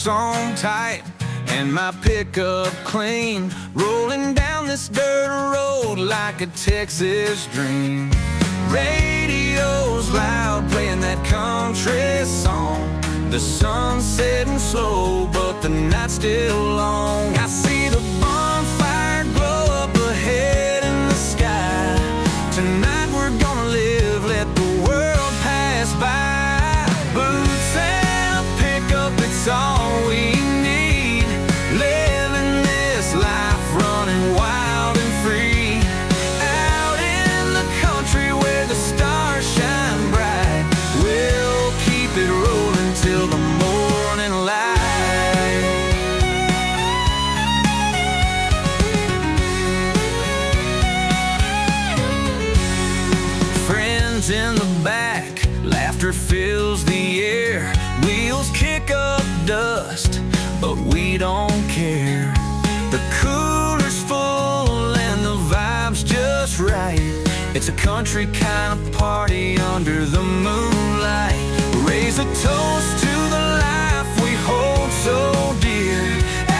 brakes on tight and my pickup clean, rolling down this dirt road like a Texas dream. Radio's loud, playing that country song. The sun's setting slow, but the night's still long. I see the bonfire glow up ahead in the sky. Tonight we're gonna live, let the world pass by. Boots and a pickup, it's all we need. Living this life, running wild and free. Out in the country where the stars shine bright, we'll keep it rolling till the morning light. Friends in the back, laughter fills the air. Wheels kick up dust, but we don't care. The cooler's full and the vibe's just right. It's a country kind of party under the moonlight. Raise a toast to the life we hold so dear.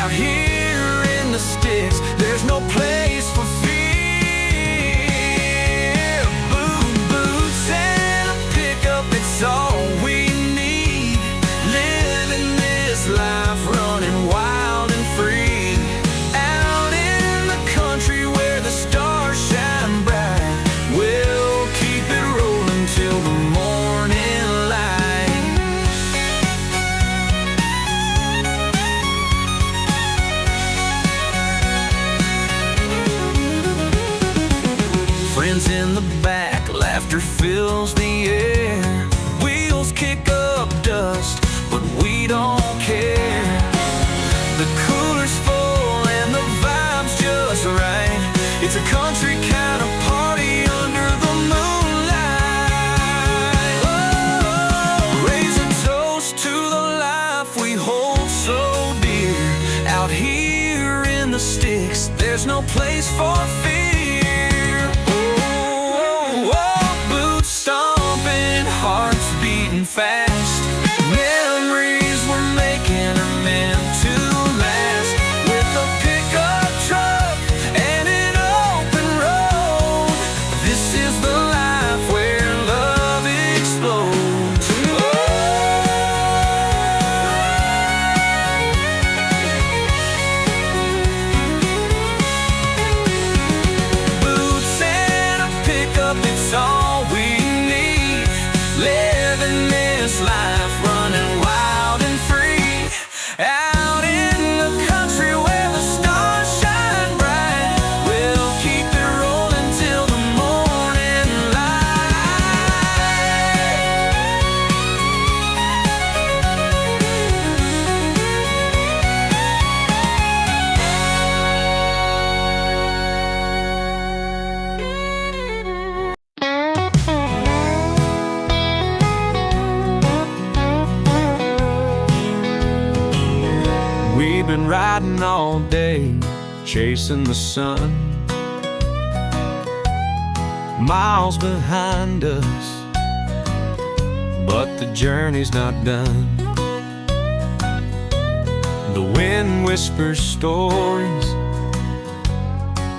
Out here in the sticks, there's no place for fear. Boots and a pickup, it's all we need. Living this life, running wild and free. Out in the country where the stars shine bright, we'll keep it rolling till the morning light. Friends in the back, laughter fills the air. Wheels kick up dust, but we don't care. The cooler's full and the vibe's just right. It's a country kind of party under the moonlight. Oh, raise a toast to the life we hold so dear. Out here in the sticks, there's no place for fear. Boots stomping, hearts beating fast. Memories we're making are meant to last. With a pickup truck and an open road, this is the life where love explodes. Boots and a pickup, it's all we need. Living this life, running wild and free. Out in the country where the stars shine bright, we'll keep it rolling till the morning We've been riding all day, chasing the sun. Miles behind us, but the journey's not done. The wind whispers stories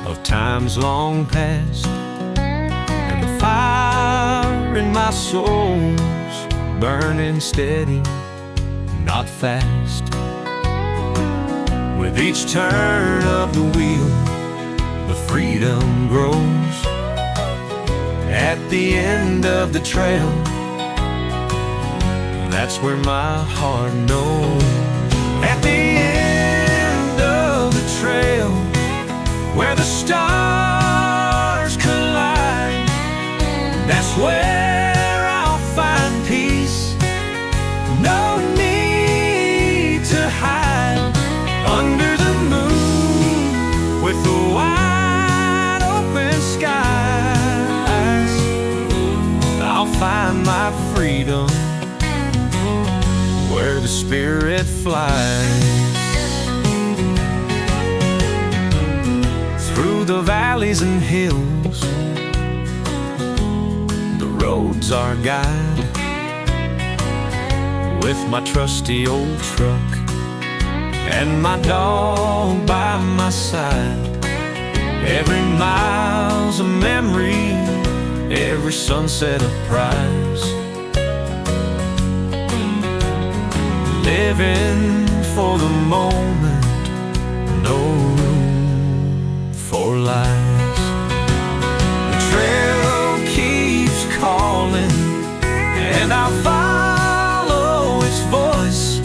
of times long past, and the fire in my soul's burning steady, not fast. With each turn of the wheel, the freedom grows. At the end of the trail, that's where my heart knows. At the end of the trail, where the stars collide, that's where I'll find peace. No need to hide under the moon with the wide open skies. I'll find my freedom where the spirit flies. Through the valleys and hills, the road's our guide. With my trusty old truck, and my dog by my side. Every mile's a memory, every sunset a prize. Living for the moment, no room for lies. The trail keeps calling, and I follow its voice.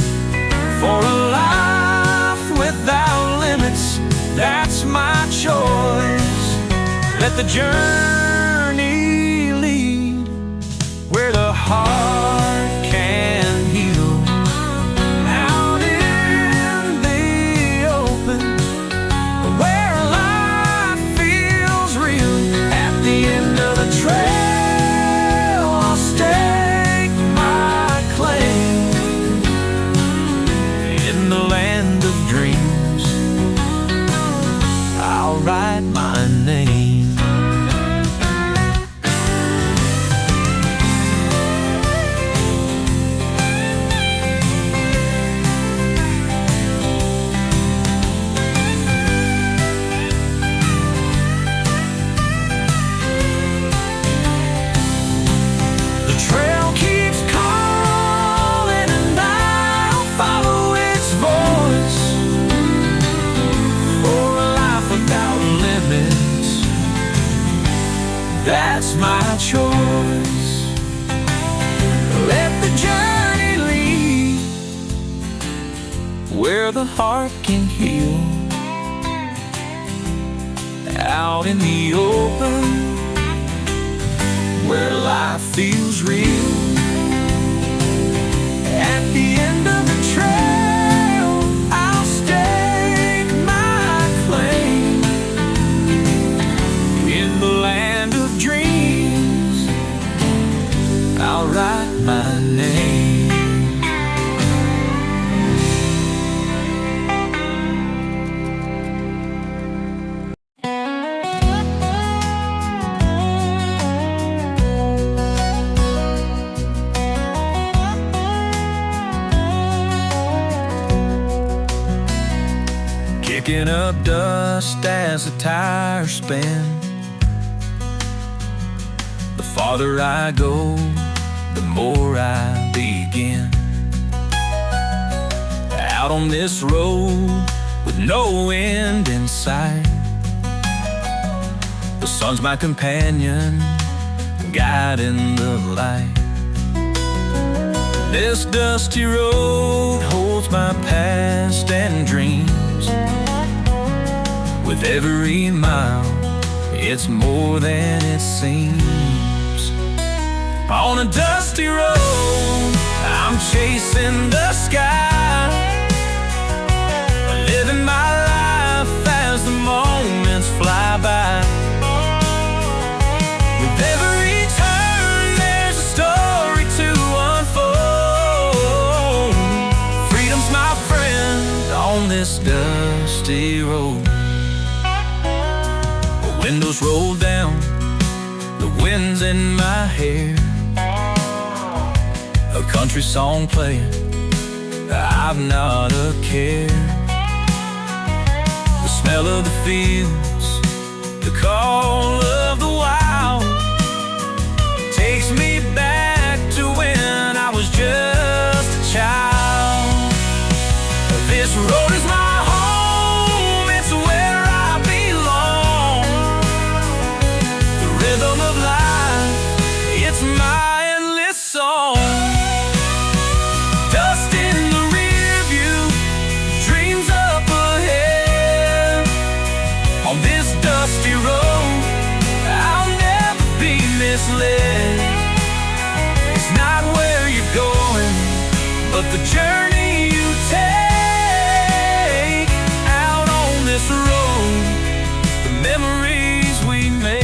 For a life without limits, that's my choice. Let the journey lead where the heart can heal. Out in the open, where life feels real. At the end of the trail, I'll stake my claim. In the land of dreams, I'll write my name. The trail keeps calling, and I'll follow its voice. For a life without limits, that's my choice. Let the journey lead where the heart can heal. Out in the open, where life feels real. At the end of the trail, I'll stake my claim. In the land of dreams, I'll write my name. Kicking up dust as the tires spin. The farther I go, the more I begin. Out on this road with no end in sight. The sun's my companion, guiding the light. This dusty road holds my past and dreams. With every mile, it's more than it seems. On a dusty road, I'm chasing the sky, living my life as the moments fly by. With every turn, there's a story to unfold. Freedom's my friend on this dusty road. Windows roll down, the wind's in my hair. A country song playing, I've not a care. The smell of the fields, the call of the wild, takes me back to when I was just a child. This road is my home, it's where I belong. The rhythm of life, it's my endless song. Dust in the rear view, dreams up ahead. On this dusty road, I'll never be misled. It's not where you're going, but the journey you take. Out on this road, the memories we made.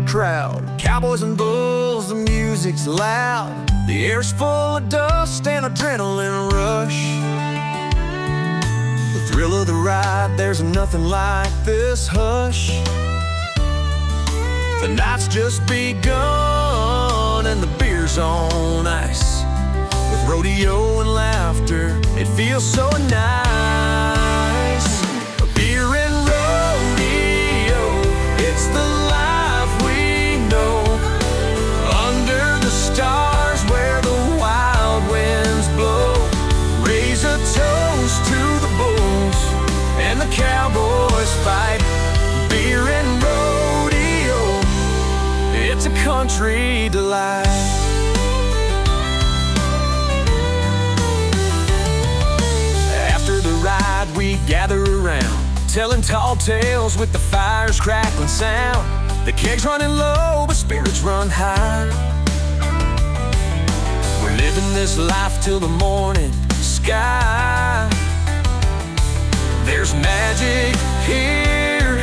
crowd. Cowboys and bulls, the music's loud. The air's full of dust and adrenaline rush. The thrill of the ride, there's nothing like this hush. The night's just begun and the beer's on ice. With rodeo and laughter, it feels so nice. Beer and rodeo, it's the life we know. Under the stars where the wild winds blow. Raise a toast to the bulls and the cowboys fight. Beer and rodeo, it's a country delight. We gather around, telling tall tales with the fire's crackling sound. The kegs running low, but spirits run high. We're living this life till the morning sky. There's magic here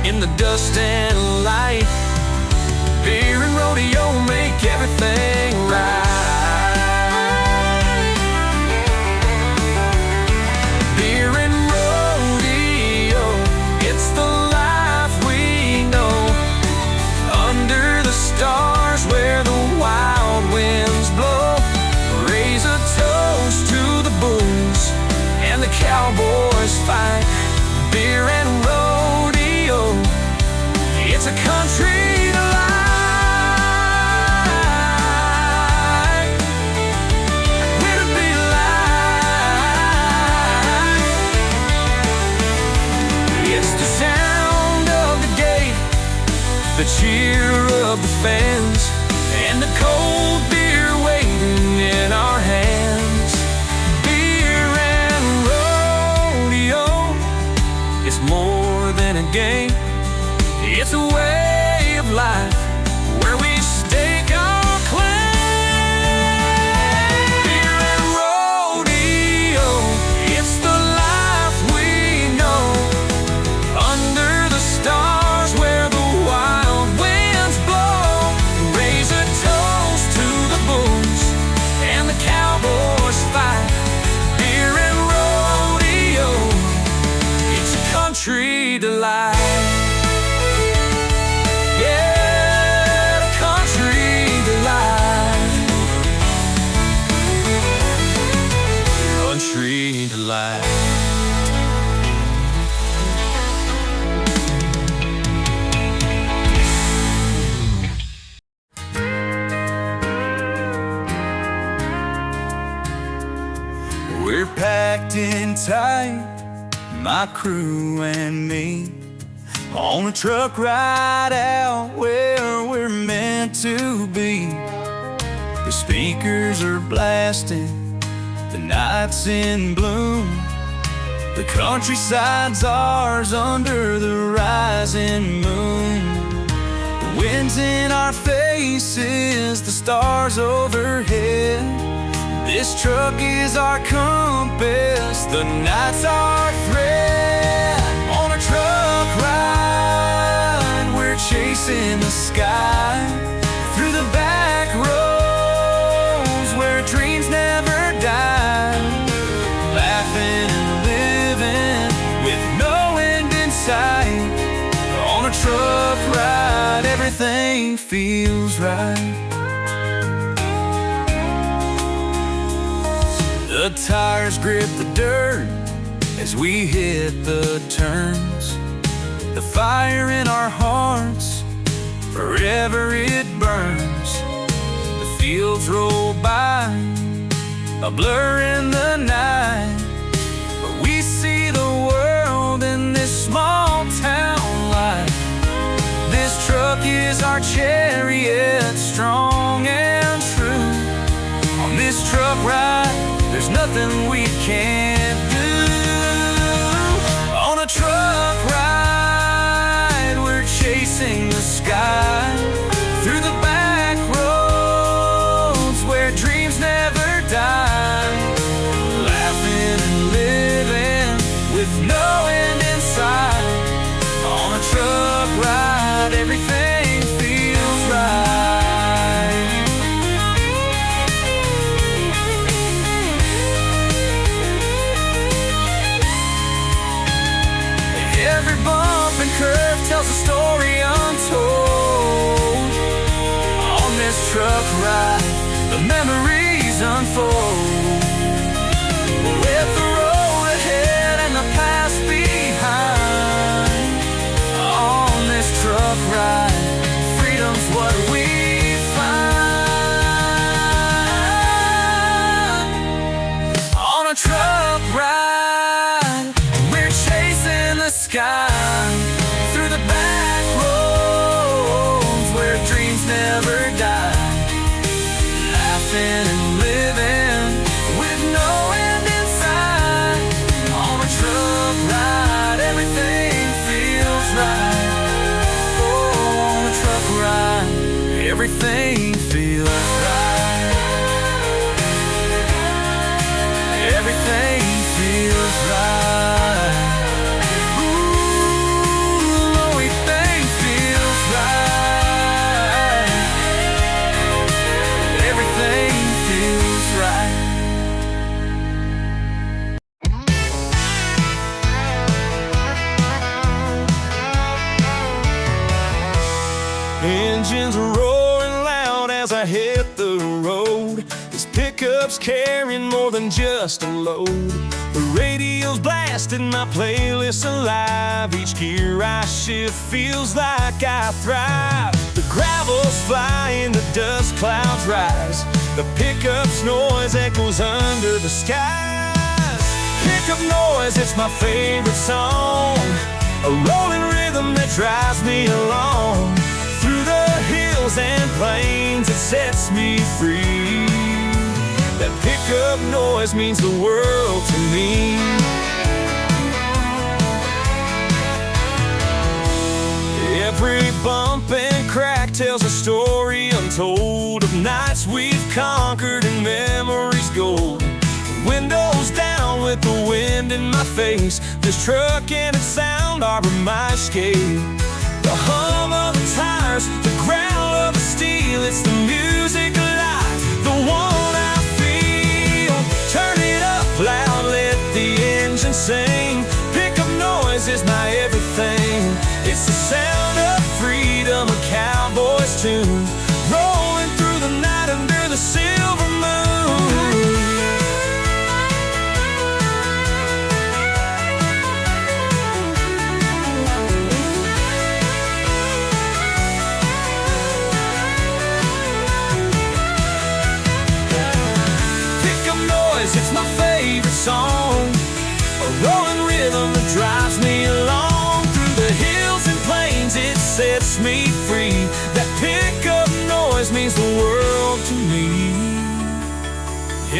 in the dust and light. Beer and rodeo make everything right. Stars where the wild winds blow. Raise a toast to the bulls and the cowboys fight. Beer and rodeo, it's a country delight. What it be like? It's the sound of the gate, the cheer of the fans, and the cold beer waiting in our hands. Beer and rodeo, it's more than a game. It's a way of life where we stake our claim. Beer and rodeo, it's the life we know. Under the stars where the wild winds blow. Raise a toast to the bulls and the cowboys fight. Beer and rodeo, it's a country delight. Yeah, a country delight. Country delight. We're packed in tight, my crew and me, on a truck ride out where we're meant to be. The speakers are blasting, the night's in bloom. The countryside's ours under the rising moon. The wind's in our faces, the stars overhead. This truck is our compass, the night's our thread. On a truck ride, we're chasing the sky. Through the back roads where dreams never die. Laughing and living with no end in sight. On a truck ride, everything feels right. The tires grip the dirt as we hit the turns. The fire in our hearts, forever it burns. The fields roll by, a blur in the night. But we see the world in this small town life. This truck is our chariot, strong and true. On this truck ride, there's nothing we can't do. On a truck ride, we're chasing the sky. Through the back roads where dreams never die. Laughing and living with no end in sight. On a truck ride, everything feels truck ride, the memories unfold. With the road ahead and the past behind. On this truck ride, freedom's what we find. On a truck ride, we're chasing the sky, through the back roads where dreams never die. Laughing and living with no end in sight. On a truck ride, everything feels right. Oh, on a truck ride, everything feels right. Everything feels right. Ooh, everything feels right. Everything feels right. Engines roaring loud as I hit the road. This pickup's carrying more than just a load. The radio's blasting my playlist alive. Each gear I shift feels like I thrive. The gravel's flying, the dust clouds rise. The pickup's noise echoes under the skies. Pickup noise, it's my favorite song. A rolling rhythm that drives me along. Through the hills and plains, it sets me free. That pickup noise means the world to me. Every bump and crack tells a story untold of nights we've conquered and memories gold. Windows down with the wind in my face. This truck and its sound are my escape. The hum of the tires, the growl of the steel, it's the music of life, the one I feel. Turn it up loud, let the engine sing. Pickup noise is my everything. It's the sound of freedom, a cowboy's tune, rolling through the night under the silver moon. It's my favorite song, a rolling rhythm that drives me along. Through the hills and plains, it sets me free. That pickup noise means the world to me.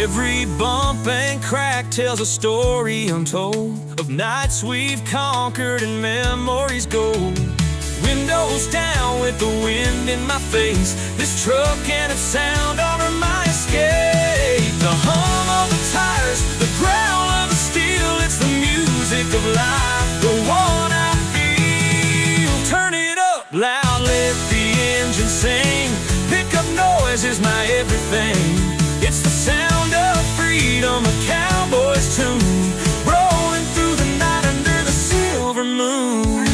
Every bump and crack tells a story untold of nights we've conquered and memories gold. Windows down with the wind in my face. This truck and its sound are my escape. The hum of the tires, the growl of the steel, it's the music of life, the one I feel. Turn it up loud, let the engine sing. Pickup noise is my everything. It's the sound of freedom, a cowboy's tune, rolling through the night under the silver moon.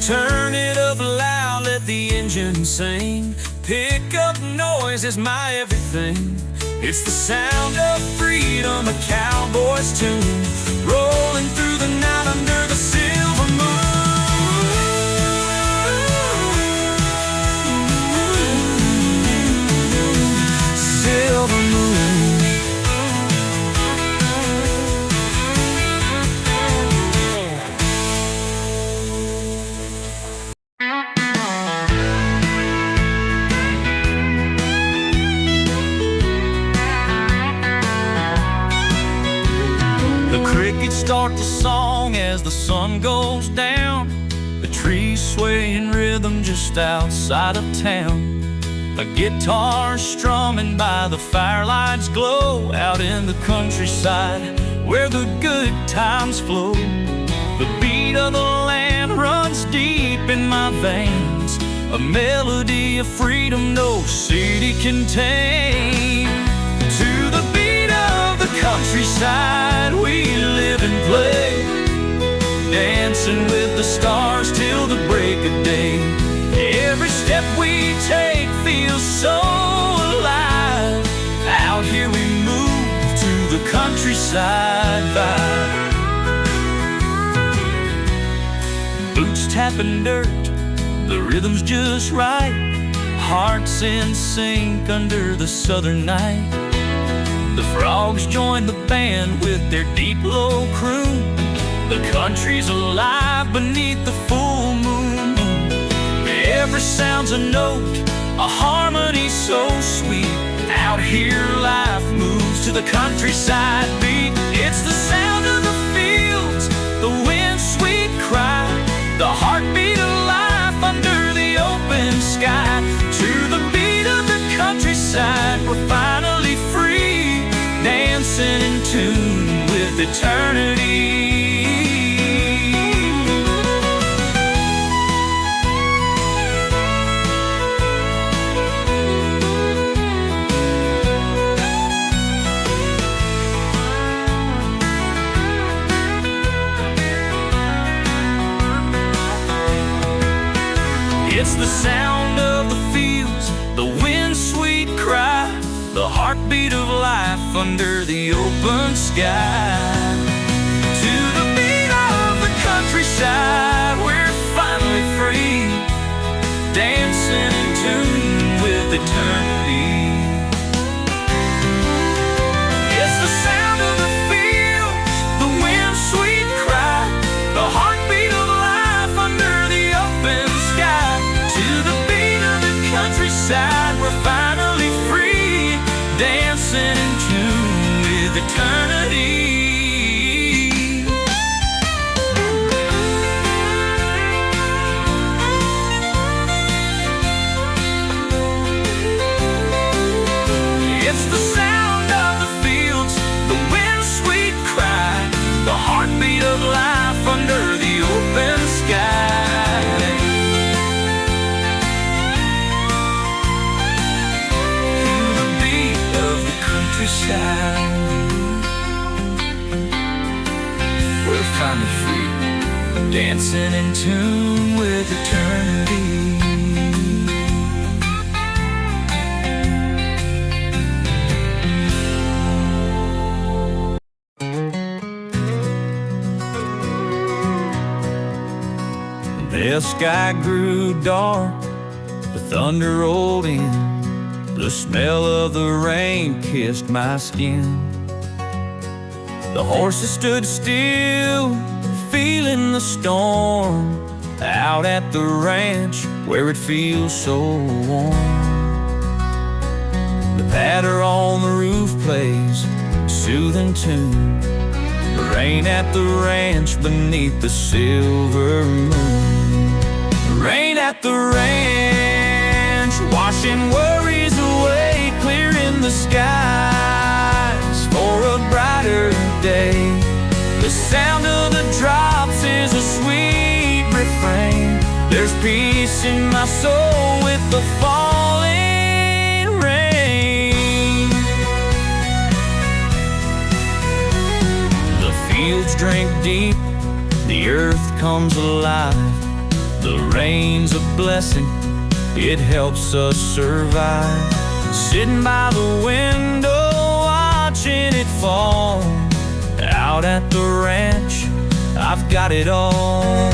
Turn it up loud, let the engine sing. Pickup noise is my everything. It's the sound of freedom, a cowboy's tune, rolling through the night under the silver moon. Silver moon. Start the song as the sun goes down. The trees sway in rhythm just outside of town. A guitar strumming by the firelight's glow. Out in the countryside where the good times flow. The beat of the land runs deep in my veins. A melody of freedom no city can tame. To the beat of the countryside we live and play, dance dancing with the stars till the break of day. Every step we take feels so alive. Out here we move to the countryside vibe. Boots tapping dirt, the rhythm's just right. Hearts in sync under the southern night. The frogs join the band with their deep low croon. The country's alive beneath the full moon. Every sound's a note, a harmony so sweet. Out here life moves to the countryside beat. It's the sound of the fields, the wind's sweet cry, the heartbeat of life under the open sky. To the beat of the countryside, we're finally free, dancing in tune with eternity. It's the sound of the fields, the wind's sweet cry, the heartbeat of life under the open sky. To the beat of the countryside, we're finally free, dancing in tune with eternity. It's the sound of the fields, the wind's sweet cry, the heartbeat of life under the open sky. Countryside, we're finally free, dancing in tune with eternity. It's the sound of the fields, the wind's sweet cry, the heartbeat of life under the open sky. We're finally free, dancing in tune with eternity. The sky grew dark, the thunder rolled in. The smell of the rain kissed my skin. The horses stood still, feeling the storm, out at the ranch where it feels so warm. The patter on the roof plays a soothing tune. The rain at the ranch beneath the silver moon. Rain at the ranch, washing worries away, clearing the skies for a brighter day. The sound of the drops is a sweet refrain. There's peace in my soul with the falling rain. The fields drink deep, the earth comes alive. The rain's a blessing, it helps us survive. Sitting by the window, watching it fall. Out at the ranch, I've got it all.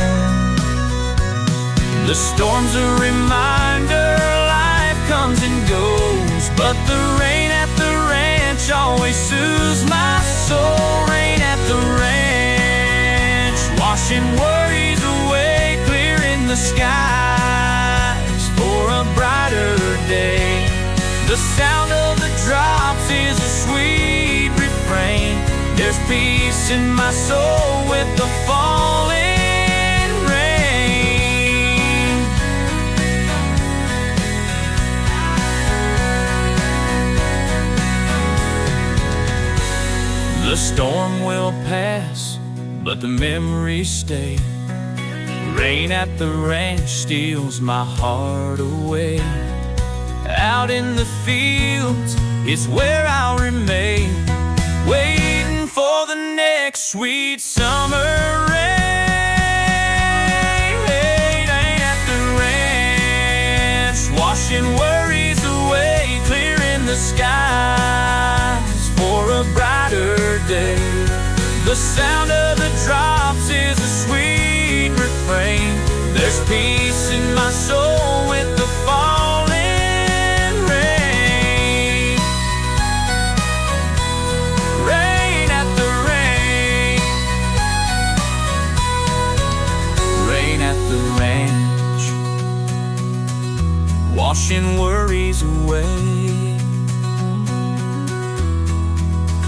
The storm's a reminder, life comes and goes, but the rain at the ranch always soothes my soul. Rain at the ranch, washing worries away, clearing the skies for a brighter day. The sound of the drops is a sweet refrain. There's peace in my soul with the falling rain. The storm will pass, but the memories stay. Rain at the ranch steals my heart away. Out in the fields, it's where I'll remain, waiting for the next sweet summer rain. The sound of the drops is a sweet refrain. There's peace in my soul with the falling rain. Rain at the rain. Rain at the ranch, washing worries away,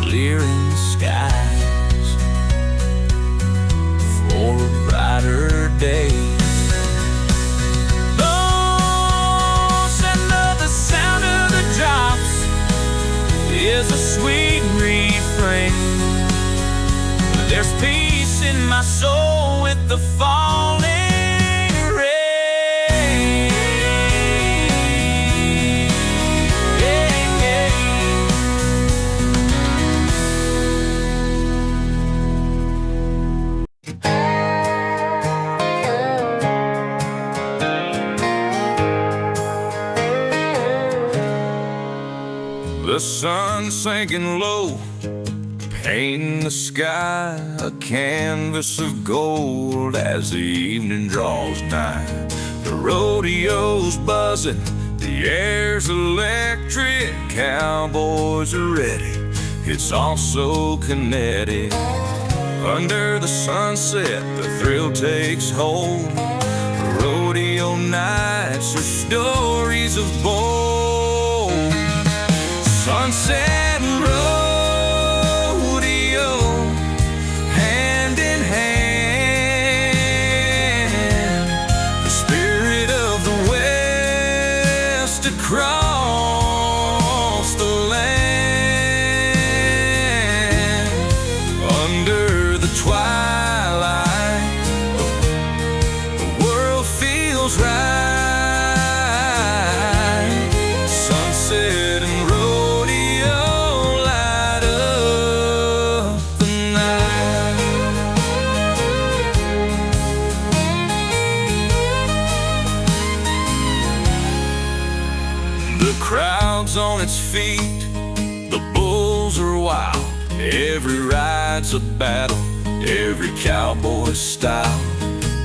clearing the skies for a brighter day. The sound of the drops is a sweet refrain. There's peace in my soul with the falling rain. The sun sinking low, painting the sky a canvas of gold as the evening draws nigh. The rodeo's buzzing, the air's electric, cowboys are ready, it's all so kinetic. Under the sunset, the thrill takes hold. Rodeo nights are stories of bold. Sunset and Rodeo, hand in hand. The spirit of the West across the land. Under the twilight, the world feels right. Sunset and crowd's on its feet, the bulls are wild. Every ride's a battle, every cowboy's style.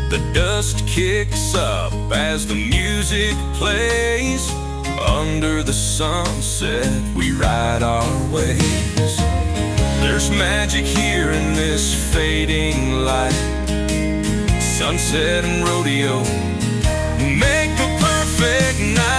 The dust kicks up as the music plays. Under the sunset, we ride our ways. There's magic here in this fading light. Sunset and rodeo make the perfect night.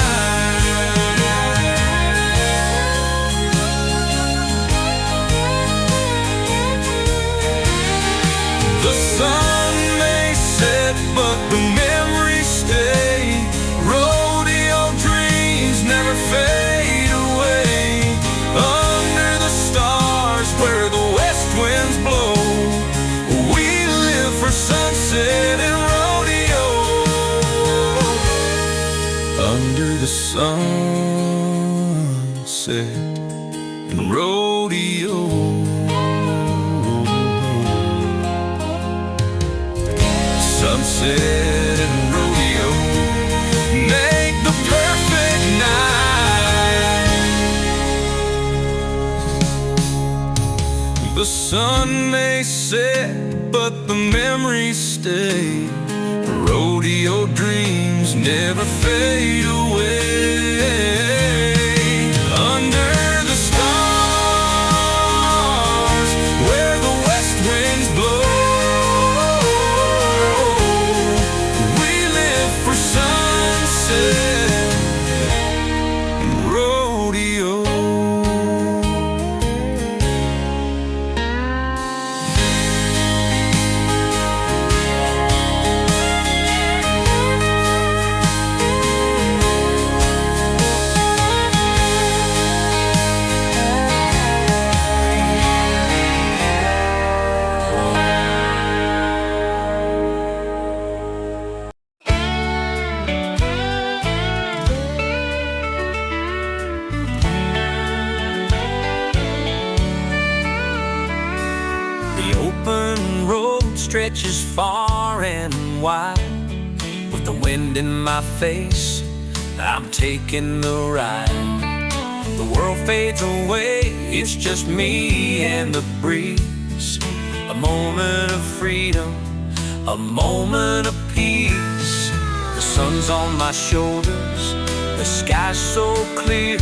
The sun may set, but the memories stay. Rodeo dreams never fade away. Under the stars where the west winds blow, we live for sunset and rodeo. Under the sunset and rodeo. Sunset and rodeo make the perfect night. The sun may set, but the memories stay. Rodeo dreams never fade away. Under the stars where the west winds blow, rodeo. Stretches far and wide. With the wind in my face, I'm taking the ride. The world fades away, it's just me and the breeze. a moment of freedom, a moment of peace. The sun's on my shoulders, the sky's so clear.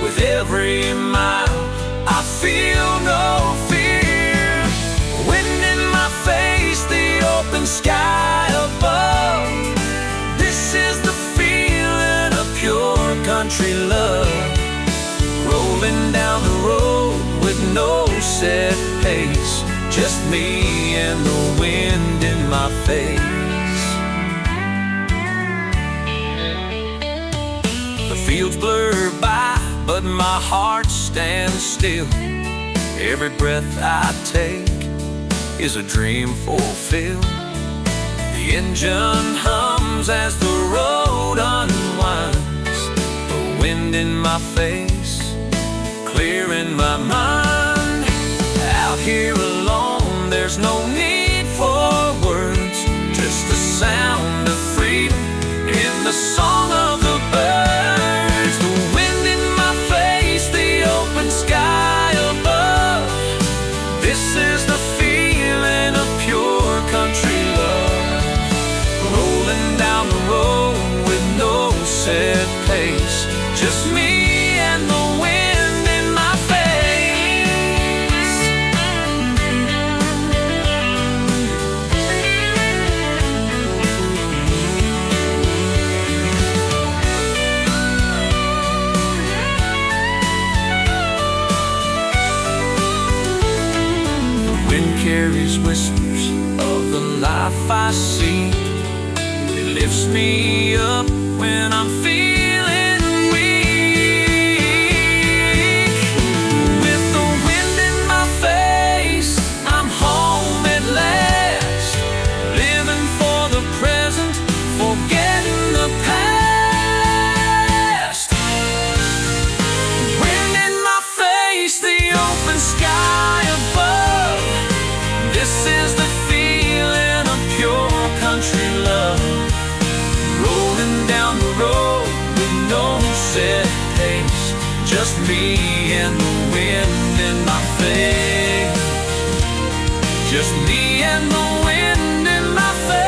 With every mile, I feel no fear. Wind in my face, the open sky above. This is the feeling of pure country love. Rolling down the road with no set pace, just me and the wind in my face. The fields blur by, but my heart stands still. Every breath I take is a dream fulfilled. The engine hums as the road unwinds. The wind in my face, clearing my mind. Out here alone, there's no need for words, just the sound of freedom in the song of the birds. The wind in my face, the open sky above. This is the feeling of pure country love. Rolling down the road with no set pace, just me and the wind in my face. The wind carries whispers of the life I see. It lifts me up when I'm feeling weak. With the wind in my face, I'm home at last. Living for the present, forgetting the past. Wind in my face, the open sky above. This is the feeling of pure country love. Rolling down the road with no set pace, just me and the wind in my face. Just me and the wind in my face.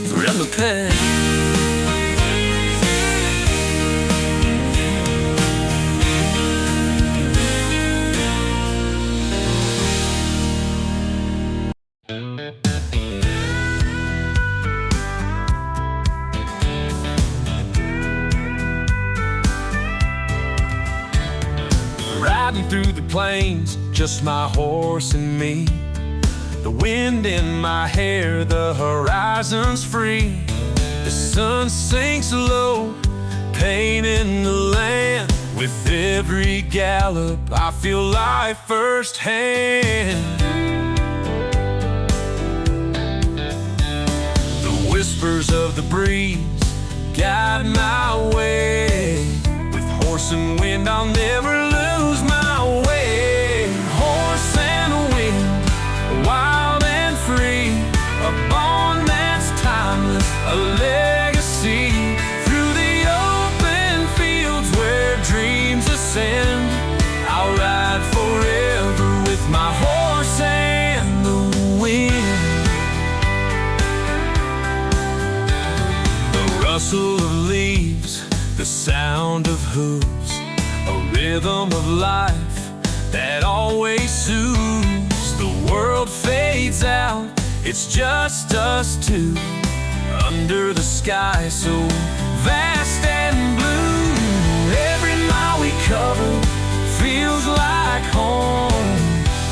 Through the past. Riding through the plains, just my horse and me. The wind in my hair, the horizon's free. The sun sinks low, painting the land. With every gallop, I feel life firsthand. The whispers of the breeze guide my way. With horse and wind, I'll never lose my way. Horse and wind, wild and free, a bond that's timeless, a legacy. Through the open fields where dreams ascend, I'll ride forever with my horse and the wind. The rustle of leaves, the sound of hooves, a rhythm of life that always soothes. The world fades out, it's just us two, under the sky so vast and blue. Every mile we cover feels like home.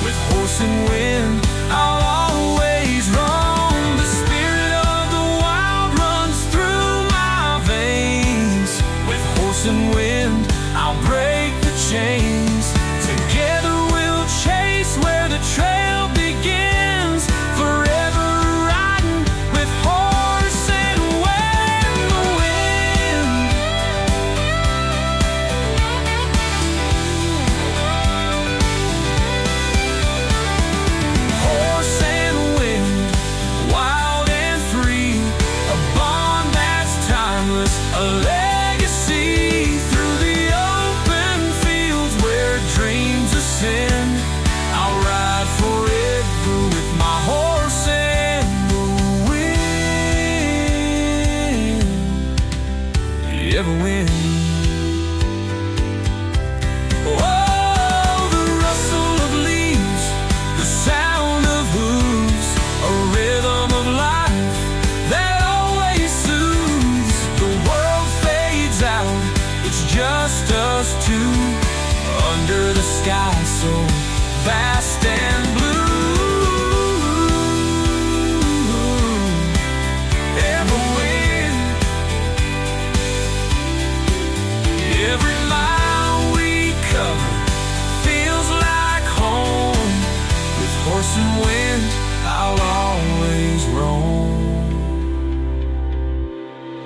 With horse and wind, I'll always roam. The spirit of the wild runs through my veins. With horse and wind, I'll break the chains. Together we'll chase where the trail begins. Forever riding with horse and wind. The wind. horse and wind, I'll always roam.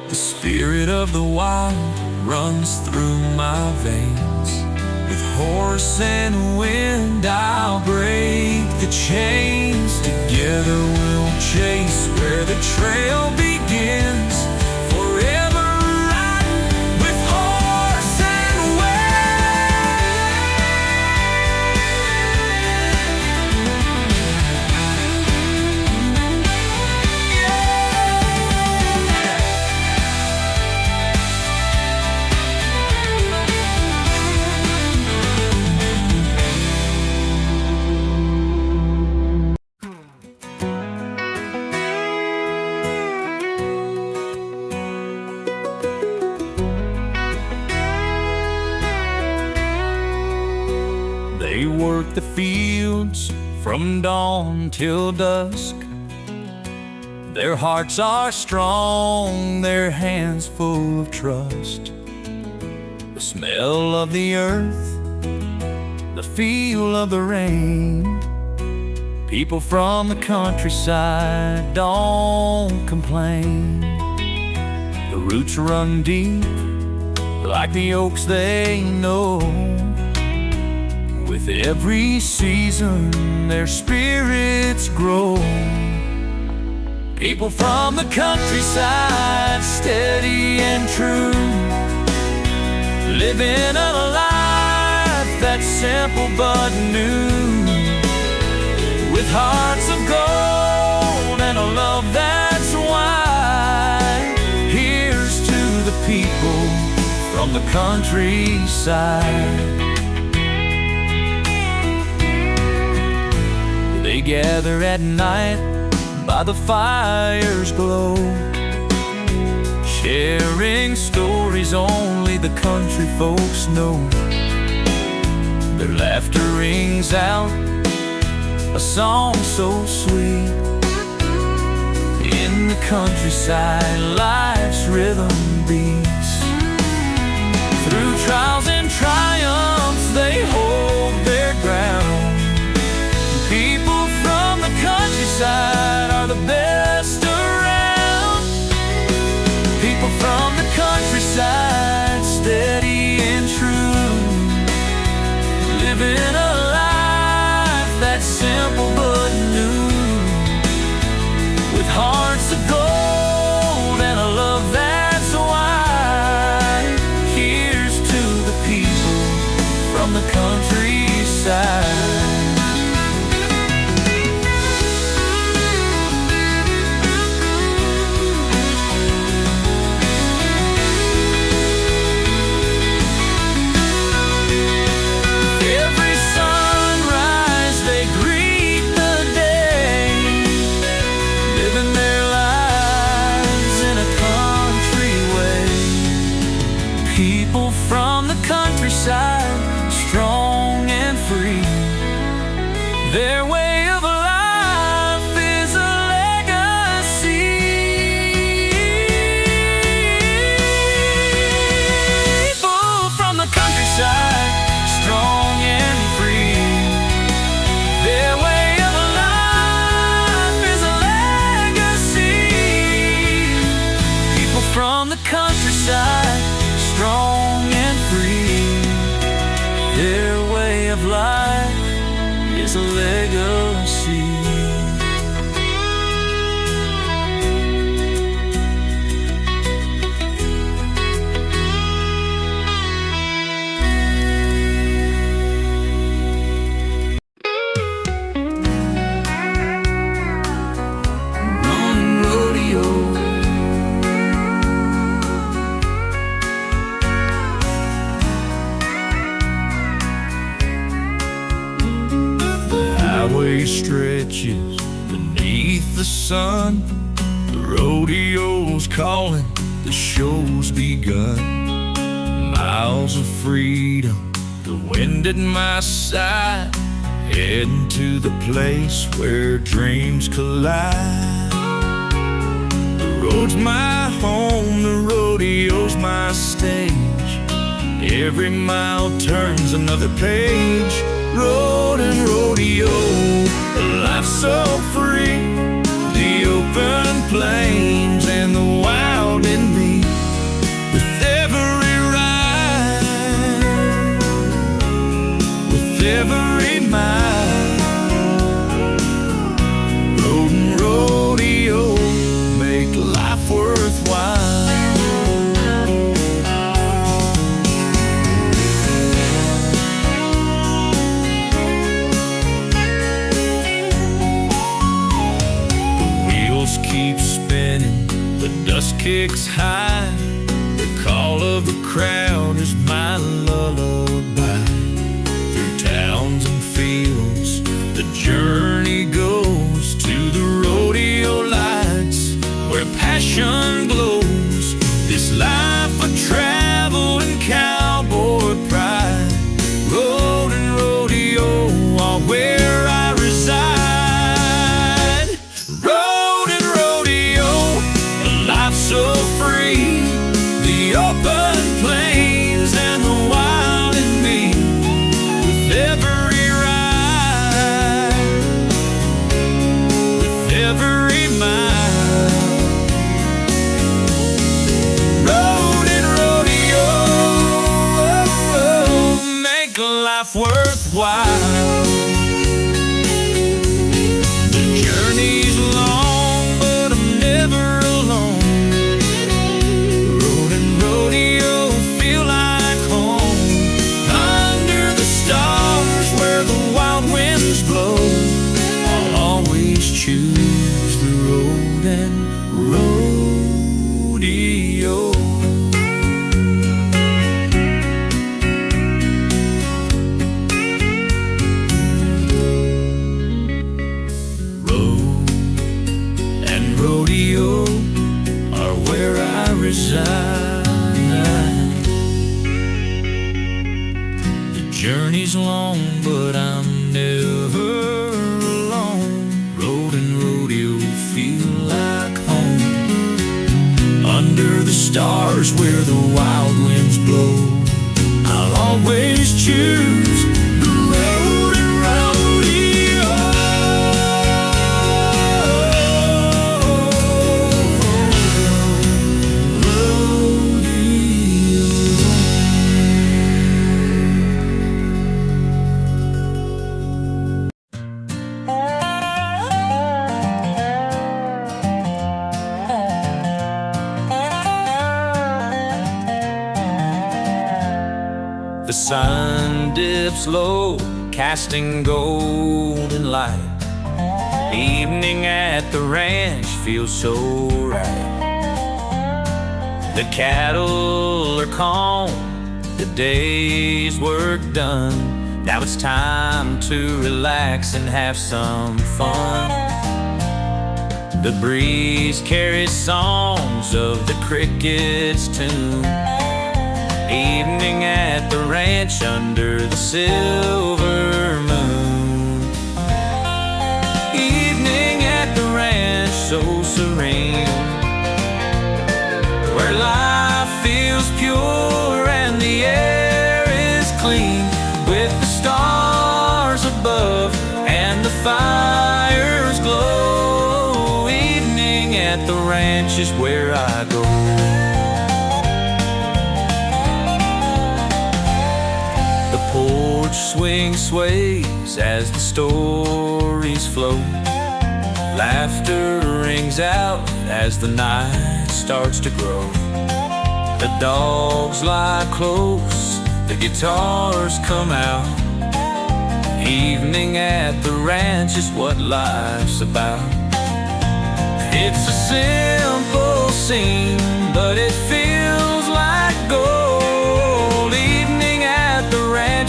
The spirit of the wild runs through my veins. With horse and wind, I'll break the chains. Together we'll chase where the trail begins. Forever riding with horse and They work the fields from dawn till dusk. Their hearts are strong, their hands full of trust. The smell of the earth, the feel of the rain. People from the countryside don't complain. The roots run deep like the oaks they know. With every season, their spirits grow. People from the countryside, steady and true, living a life that's simple but new. With hearts of gold and a love that's wide. Here's to the people from the countryside. They gather at night by the fire's glow, sharing stories only the country folks know. Their laughter rings out a song so sweet. In the countryside, life's rhythm beats. Through trials and triumphs, they hold their ground. People from the countryside are the best around. People from the countryside, steady and true, living a life that's simple but new. With hearts of gold and a love that's wide. Here's to the people from the countryside. Strong and free. Their way of life is a legacy. People from the countryside, strong and free. Their way of life is a legacy. People from the countryside, strong and free. Their way of life is a legacy. Run and rodeo. Stretches beneath the sun. The rodeo's calling, the show's begun. Miles of freedom, the wind at my side, heading to the place where dreams collide. The road's my home, the rodeo's my stage. Every mile turns another page. Road and rodeo, kicks high. The call of the crowd is my lullaby. Through towns and fields, the journey goes to the rodeo lights, where passion glows. This life of travel and cowboy pride, road and rodeo are where I reside. Road and rodeo, a life so free, the open plains and the wild in me. With every ride, with every mile, road and rodeo make life worthwhile. The journey's long, but I'm never alone. Road and rodeo feel like home. Under the stars where the wild winds blow, I'll always choose the road and rodeo. Road and rodeo are where I reside. The journey's long, but I'm never alone. Road and rodeo feel like home. Under the stars where the wild winds blow, I'll always choose the road and rodeo. The sun dips low, casting golden light. Evening at the ranch feels so right. The cattle are calm, the day's work done. Now it's time to relax and have some fun. The breeze carries songs of the cricket's tune. Evening at the ranch under the silver moon. Evening at the ranch so serene, where life feels pure and the air is clean. With the stars above and the fires glow, evening at the ranch is where I go. Porch swing sways as the stories flow. Laughter rings out as the night starts to grow. The dogs lie close, the guitars come out. Evening at the ranch is what life's about. It's a simple scene, but it feels like gold.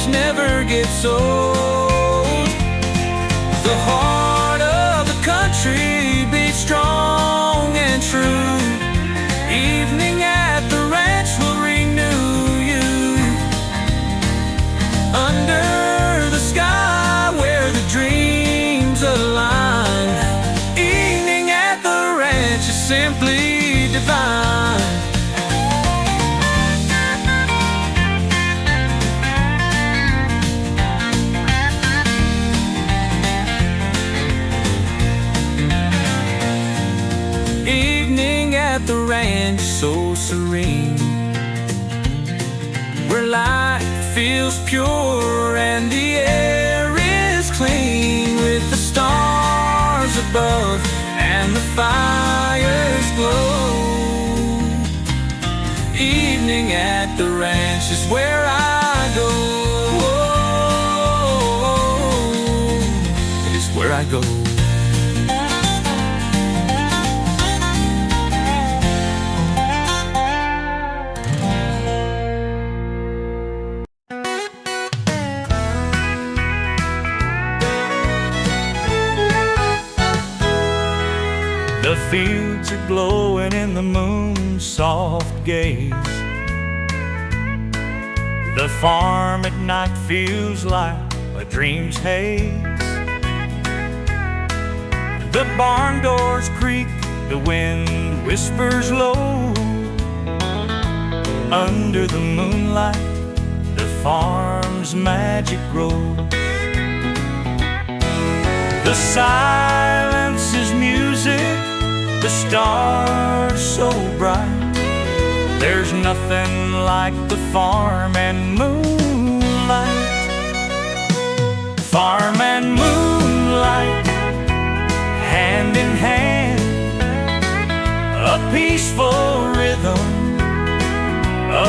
Never gets old. The heart of the country beats strong and true. Evening at the ranch will renew you. Under the sky where the dreams align, evening at the ranch is simply divine. At the ranch so serene, where life feels pure and the air is clean. With the stars above and the fires glow, evening at the ranch is where I go. It's where I go. The fields are glowing in the moon's soft gaze. The farm at night feels like a dream's haze. The barn doors creak, the wind whispers low. Under the moonlight, the farm's magic grows. The silence is music, the stars so bright. There's nothing like the farm and moonlight. Farm and moonlight, hand in hand, a peaceful rhythm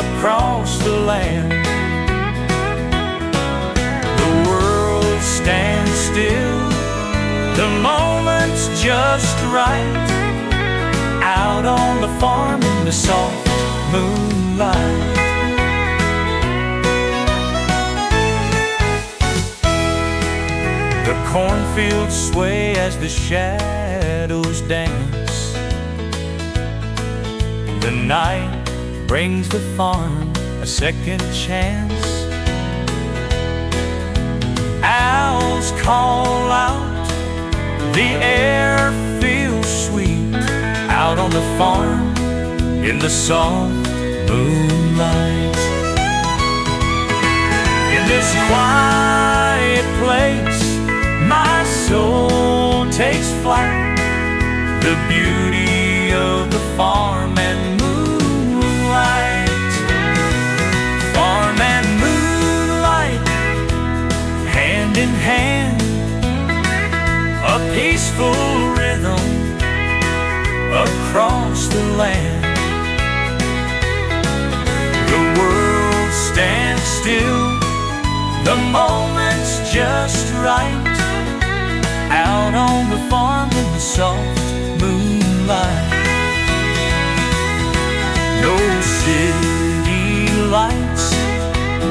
across the land. The world stands still, the moment's just right, out on the farm in the soft moonlight. The cornfields sway as the shadows dance. The night brings the farm a second chance. Owls call out, the air feels sweet, out on the farm in the soft moonlight. In this quiet place, my soul takes flight. The beauty of the farm and moonlight. Farm and moonlight, hand in hand, a peaceful rhythm across the land. The world stands still, the moment's just right, out on the farm in the soft moonlight. No city lights,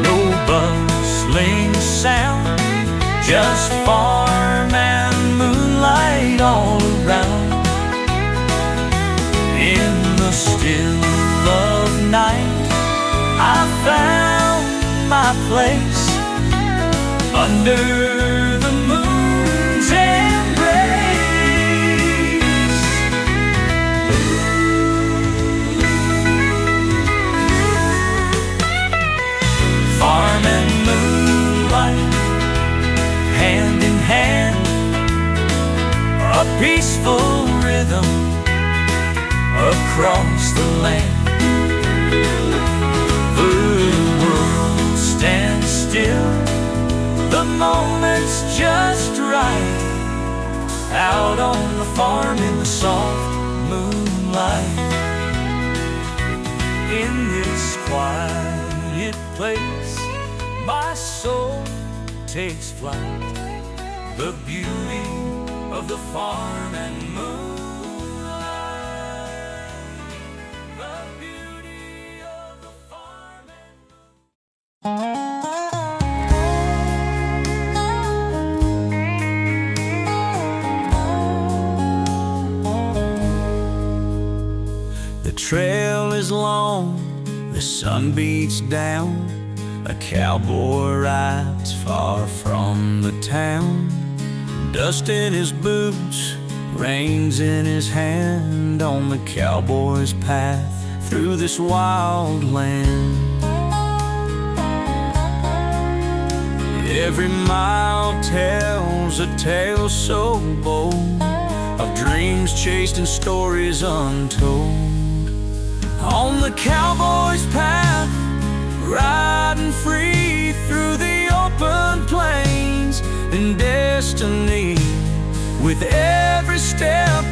no bustling sound, just farm and moonlight all around. In the still of night, I found my place under the moon's embrace. Farm and moonlight, hand in hand, a peaceful rhythm across the land. The world stands still, the moment's just right, out on the farm in the soft moonlight. In this quiet place, my soul takes flight. The beauty of the farm and moonlight. The beauty of the farm and The trail is long, the sun beats down. A cowboy rides far from the town. Dust in his boots, reins in his hand, on the cowboy's path through this wild land. Every mile tells a tale so bold, of dreams chased and stories untold. On the cowboy's path, riding free through the open plains and destiny. With every step,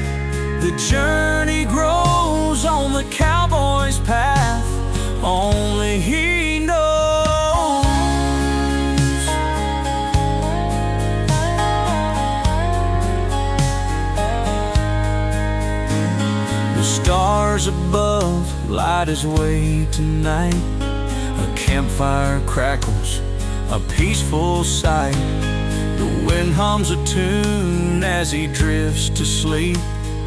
the journey grows. On the cowboy's path, only he knows. The stars above light his way tonight. A campfire crackles, a peaceful sight. The wind hums a tune as he drifts to sleep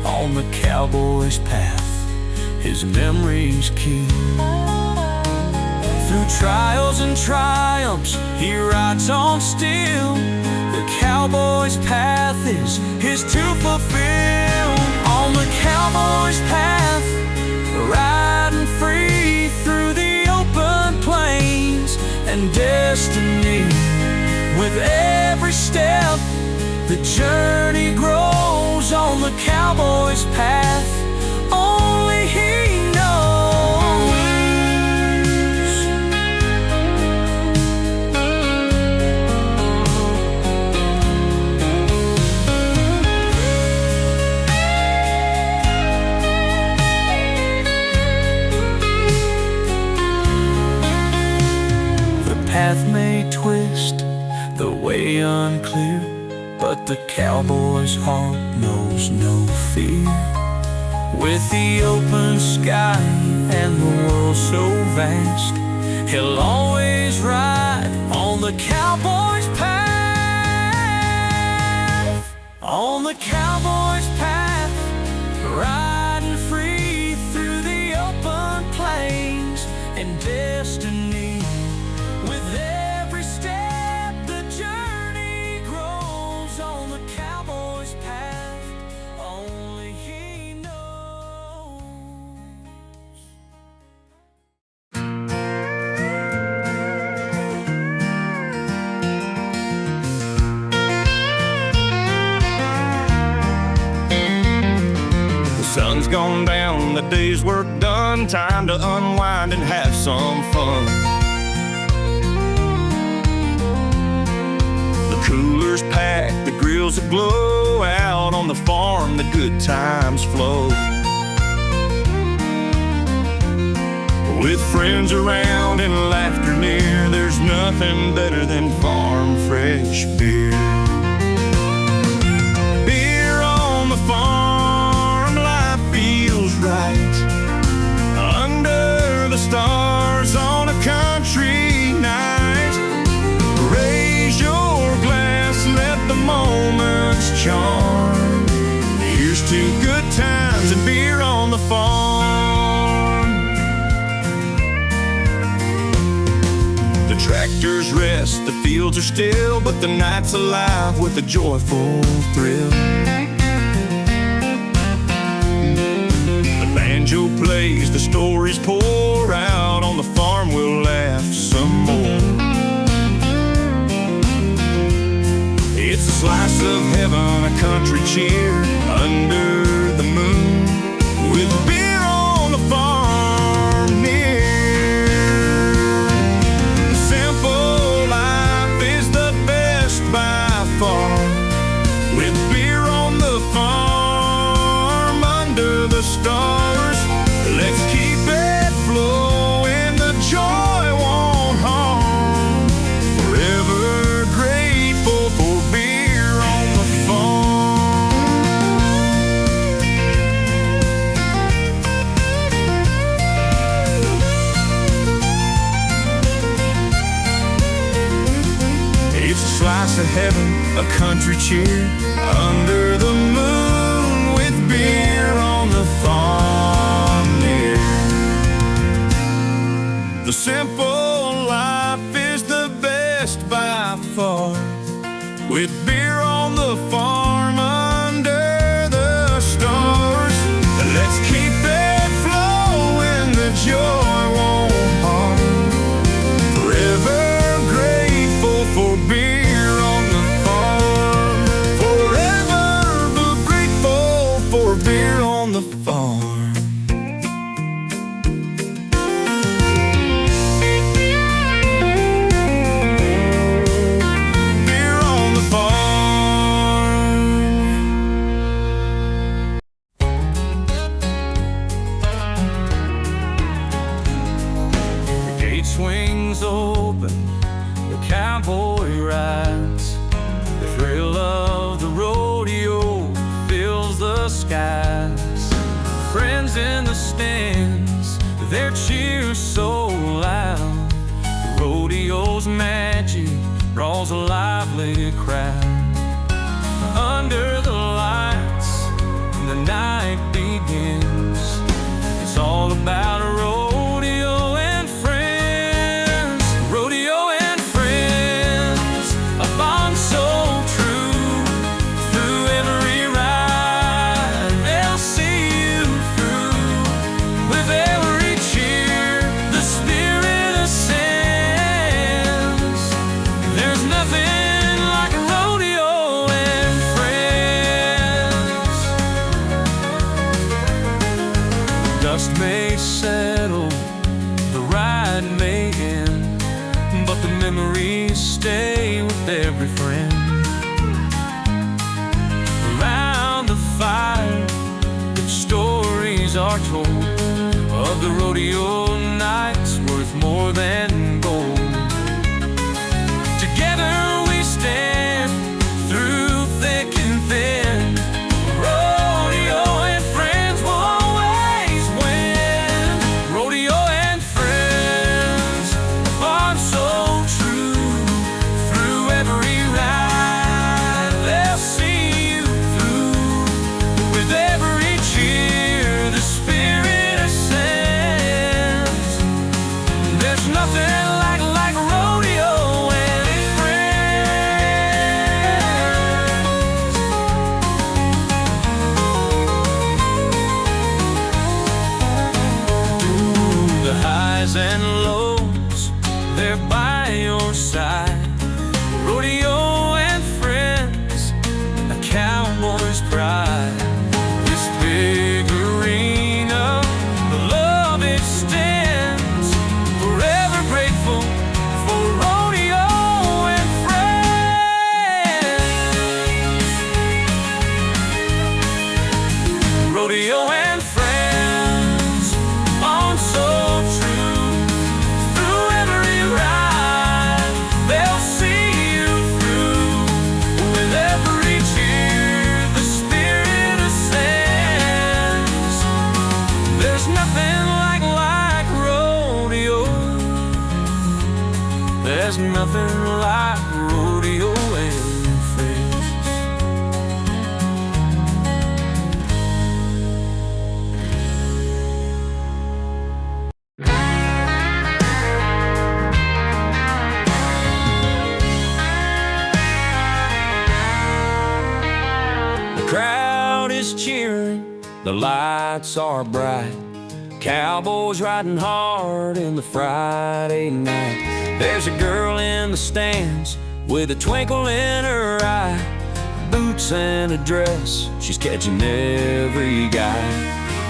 on the Cowboys Path, his memories keep. Through trials and triumphs, he rides on still. The Cowboys Path is his to fulfill. On the Cowboys Path, riding free through the open plains and destiny. With every step, the journey grows on the Cowboys Path. Only he knows. The path may twist, the way unclear, but the cowboy's heart knows no fear. With the open sky and the world so vast, he'll always ride on the Cowboys Path. On the Cowboys Path, riding free through the open plains and destiny. With every step, the journey grows on the Cowboys Path. Only he knows. The sun's gone down, the day's work done. Time to unwind and have some fun. Coolers packed, the grills aglow. Out on the farm, the good times flow. With friends around and laughter near, there's nothing better than farm fresh beer. Beer on the farm, life feels right. Under the stars on a country night. Raise your glass, let the moments charm. Here's to good times and beer on the farm. The tractors rest, the fields are still, but the night's alive with a joyful thrill. The banjo plays, the stories pour out. On the farm we'll laugh some more. It's a slice of heaven, a country cheer under the moon, with beer on the farm near. Simple life is the best by far, with beer on the farm under the stars. Let's keep it flowing, the joy won't harm. Forever grateful for beer on the farm. It's a slice of heaven, a country cheer under the moon, with beer on the farm near. The simple life is the best by far, with beer on the farm under the stars. Let's keep it flowing, the joy won't harm. Forever grateful for beer on the farm. Forever grateful for beer on the farm. Beer on the farm. The gate swings open, the cowboy rides. The thrill of the rodeo fills the skies. Friends in the stands, their cheers so loud. The rodeo's magic draws a lively crowd. Under the lights, the night dust may settle, the ride may end, but the memories stay with every friend. Around the fire, the stories are told of the rodeo nights worth more than gold. Together we stand through thick and thin. Rodeo and friends will always win. Rodeo and friends are so true. Through every ride, they'll see you through. With every cheer, the spirit ascends. There's nothing like rodeo and friends. Through the highs and lows, they're by your side. Rodeo and friends, a cowboy's pride. This big arena, the love extends. Forever grateful for rodeo and friends. Rodeo and friends, on so true. Through every ride, they'll see you through. With every cheer, the spirit ascends. There's nothing like rodeo. There's nothing like rodeo and friends. The crowd is cheering, the lights are bright. Cowboys riding hard in the Friday night. There's a girl in the stands with a twinkle in her eye. Boots and a dress, she's catching every guy.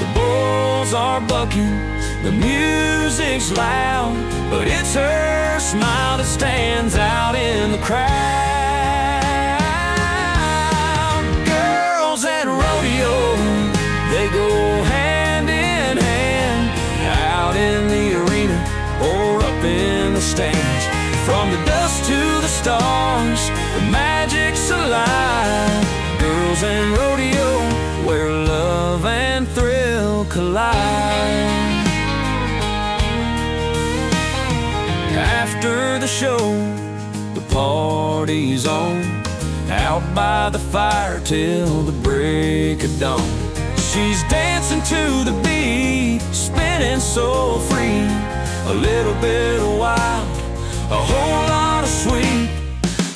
The bulls are bucking, the music's loud, but it's her smile that stands out in the crowd. Girls and rodeo, they go hand in hand, out in the arena or up in the stands. From the dust to the stars, the magic's alive. Girls and rodeo, where love and thrill collide. After the show, the party's on, out by the fire till the break of dawn. She's dancing to the beat, spinning so free. A little bit of wild, a whole lot of sweet.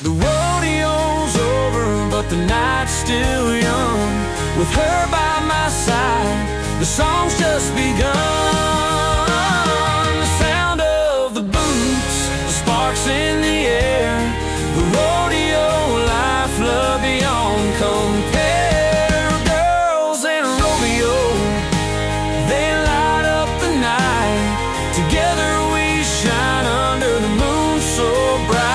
The rodeo's over, but the night's still young. With her by my side, the song's just begun. The sound of the boots, the sparks in the air. The rodeo life, love beyond compare. Girls and rodeo, they light up the night. Together we shine under the moon so bright.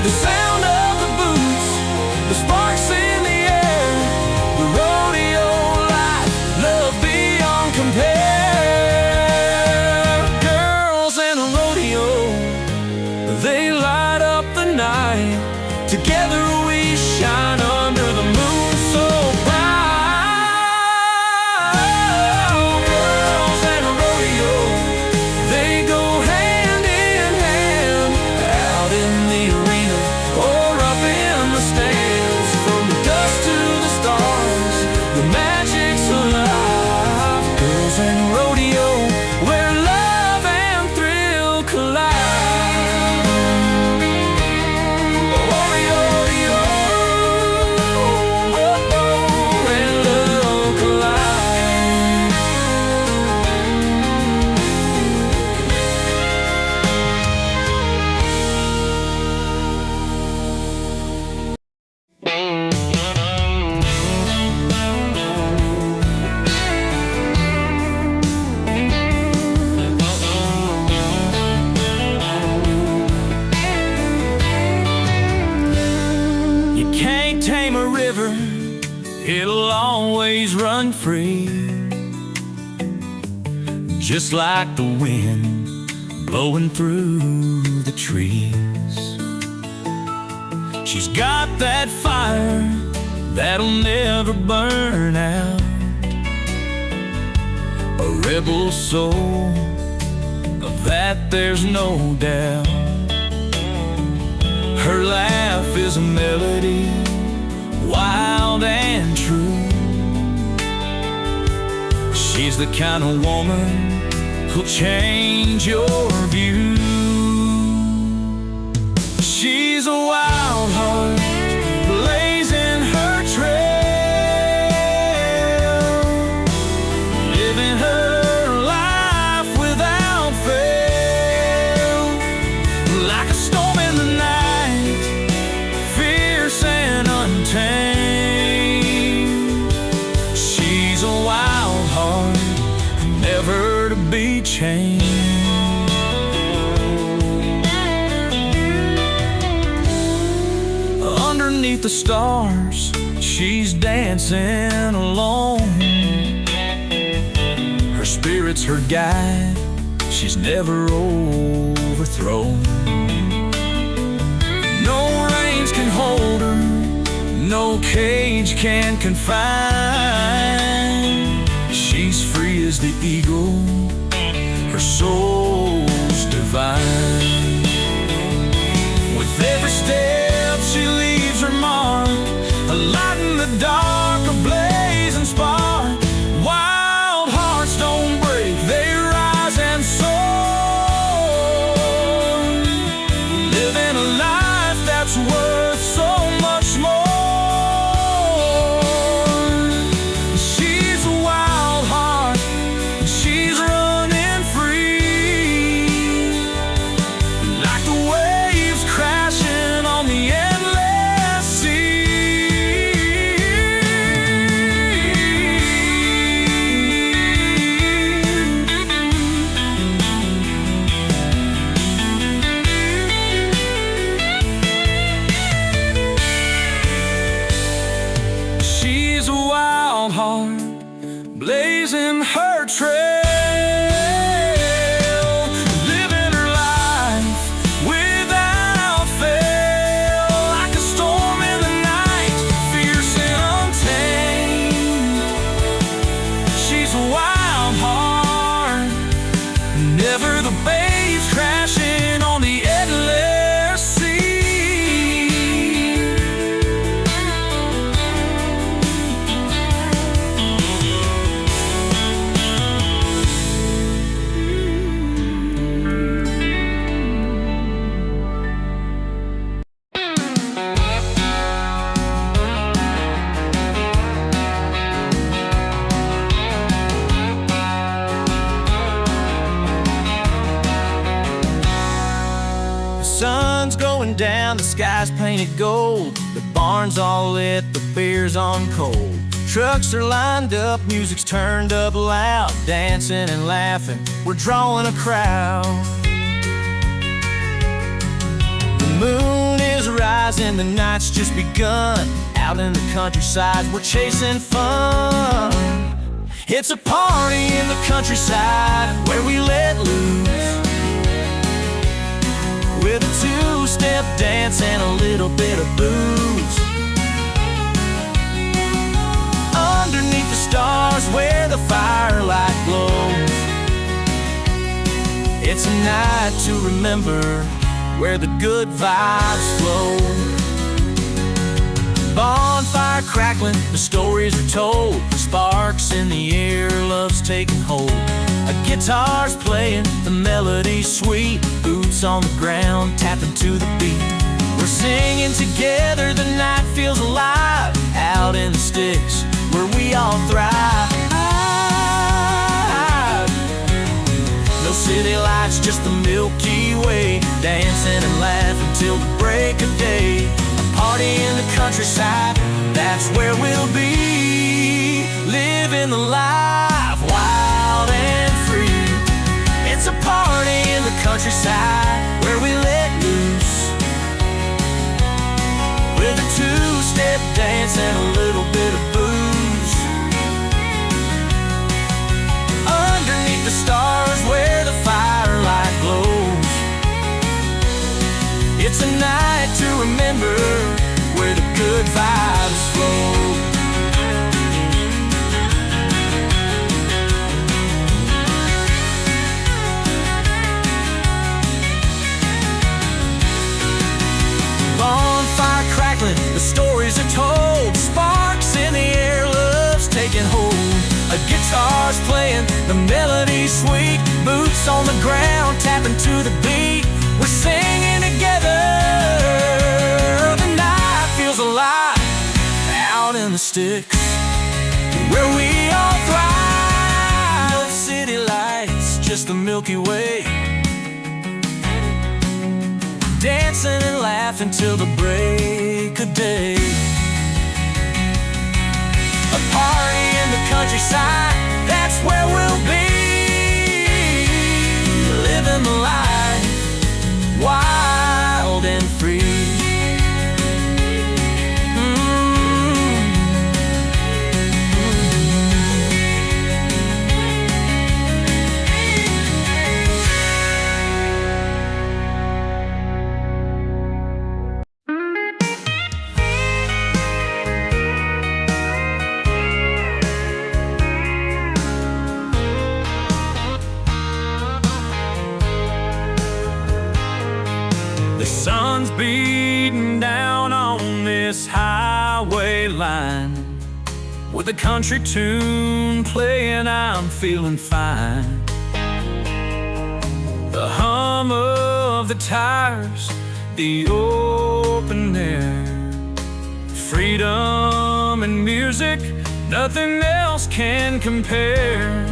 The sound of the boots, the sparks in the air. The rodeo life, love beyond compare. Girls and rodeo, they light up the night. Together we shine under the moon so bright. Girls and rodeo, they go hand in hand, out in the arena or up in the stands. From the dust to the stars, the magic's alive. Girls and rodeo, where love and thrill collide. Oh, it'll always run free, just like the wind blowing through the trees. She's got that fire that'll never burn out, a rebel soul, of that there's no doubt. Her laugh is a melody, wild and true. She's the kind of woman who'll change your view. She's a wild heart, blazing her trail, living her life without fail. Like a storm in the night, fierce and untamed. She's a wild heart, never to be changed. Underneath the stars, she's dancing alone. Her spirit's her guide, she's never overthrown. No reins can hold her, no cage can confine. She's free as the eagle, her soul's divine. With every step she leaves her mark, a light in the dark, a blazing spark. Wild hearts don't break, they rise and soar, living a life that's worth so much more. She's a wild heart, she's running free, like the waves crashing on the endless sea. She's a wild heart, blazing her trail, living her life without fail. Like a storm in the night, fierce and untamed. She's a wild heart, never the waves crashing on the endless sea. The sun's going down, the sky's painted gold, the barn's all lit, the beer's on cold. Trucks are lined up, music's turned up loud, dancing and laughing, we're drawing a crowd. The moon is rising, the night's just begun. Out in the countryside, we're chasing fun. It's a party in the countryside where we let loose, with a two-step dance and a little bit of booze. Underneath the stars where the firelight glows, it's a night to remember, where the good vibes flow. Bonfire crackling, the stories are told, sparks in the air, love's taking hold. A guitar's playing, the melody's sweet, boots on the ground, tapping to the beat. We're singing together, the night feels alive, out in the sticks where we all thrive. No city lights, just the Milky Way, dancing and laughing till the break of day. A party in the countryside, that's where we'll be, living the life wild and free. It's a party in the countryside where we let loose, with a two-step dance and a little bit of booze. night to remember, where the good vibes flow. Bonfire crackling, the stories are told. Sparks in the air, love's taking hold. A guitar's playing, the melody's sweet. Boots on the ground, tapping to the beat. We're singing together, the night feels alive. Out in the sticks, where we all thrive. No city lights, just the Milky Way. Dancing and laughing till the break of day. A party in the countryside, that's where we'll be. Living the life, wild and free. The sun's beating down on this highway line. With a country tune playing, I'm feeling fine. The hum of the tires, the open air, freedom and music, nothing else can compare.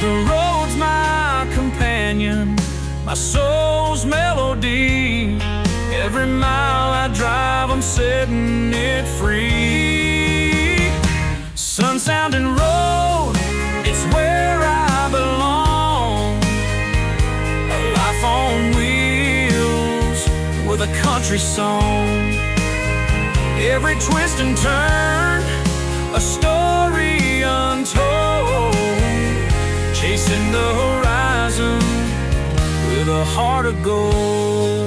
The road's my companion, my soul's melody. Every mile I drive, I'm setting it free. Sunset and Road, it's where I belong. A life on wheels with a country song. Every twist and turn, a story untold. Chasing the horizon with a heart of gold.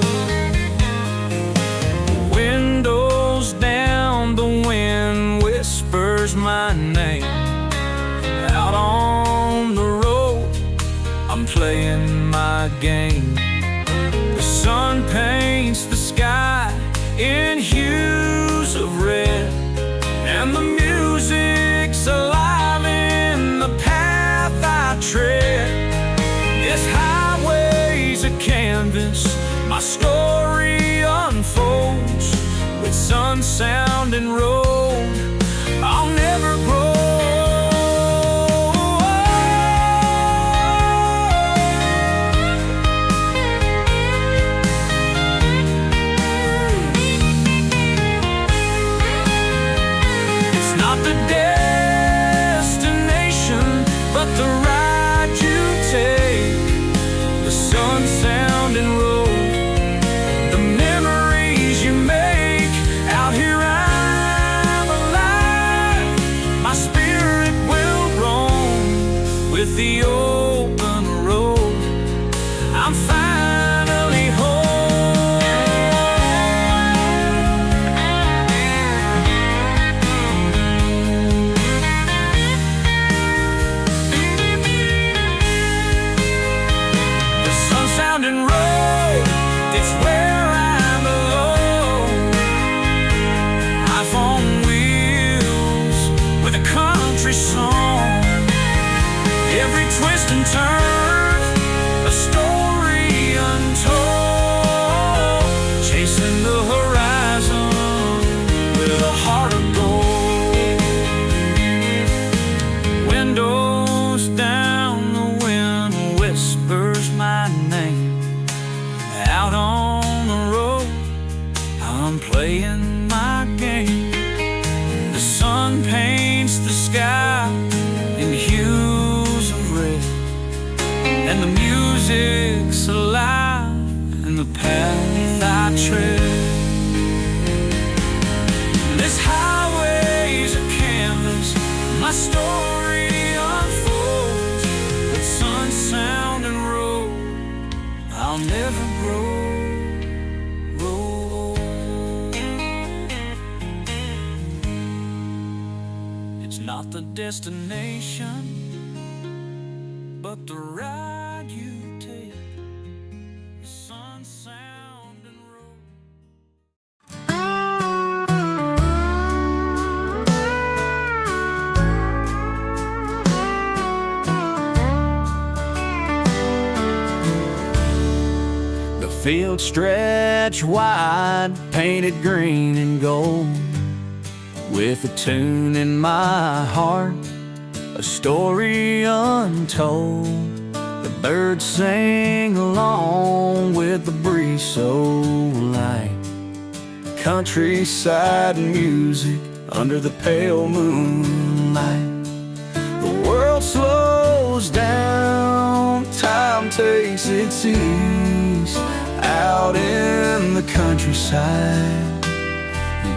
Windows down, the wind whispers my name. Out on the road, I'm playing my game. The sun paints the sky in hues of red, and the music's alive in the path I tread. This highway's a canvas, my story unfolds. With sun, sound, and road, I'll never grow. It's not the destination, but the ride you take. The sun, sound, and road, the memories you make. Out here I'm alive, my spirit will roam. With the open road, I'm finally home. The sun, sound, and road, it's where I belong. Life on wheels with a country song. Every twist and turn, a story untold. Chasing the horizon with a heart of gold. Windows down, the wind whispers my name. Out on the road, I'm playing my game. The sun paints the sky in hues of red, and the music's alive in the path I tread. This highway's a canvas, my story unfolds. With sun, sound, and road, I'll never grow. not the destination, but the ride you take. Sun, sound, and road. The fields stretch wide, painted green and gold, with a tune in my heart, a story untold. The birds sing along with the breeze so light, countryside music under the pale moonlight. The world slows down, time takes its ease out in the countryside.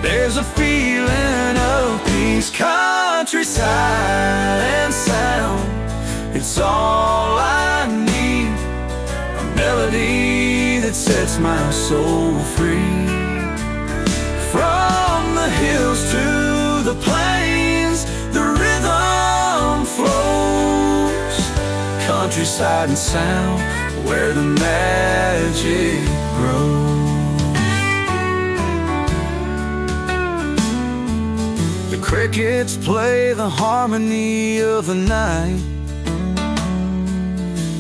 There's a feeling of peace, countryside and sound. It's all I need, a melody that sets my soul free. From the hills to the plains, the rhythm flows. Countryside and sound, where the magic grows. The crickets play the harmony of the night.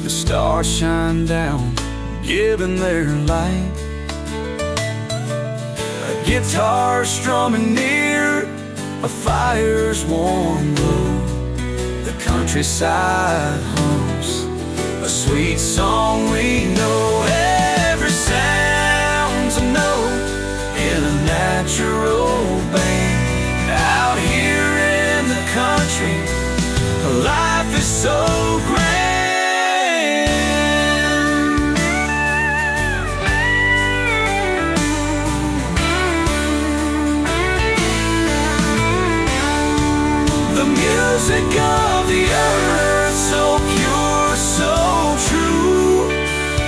The stars shine down, giving their light. A guitar strumming near, a fire's warm glow. The countryside hums a sweet song we know. Every sound's a note in a natural band. Out here in the country, life is so grand. The music of the earth, so pure, so true.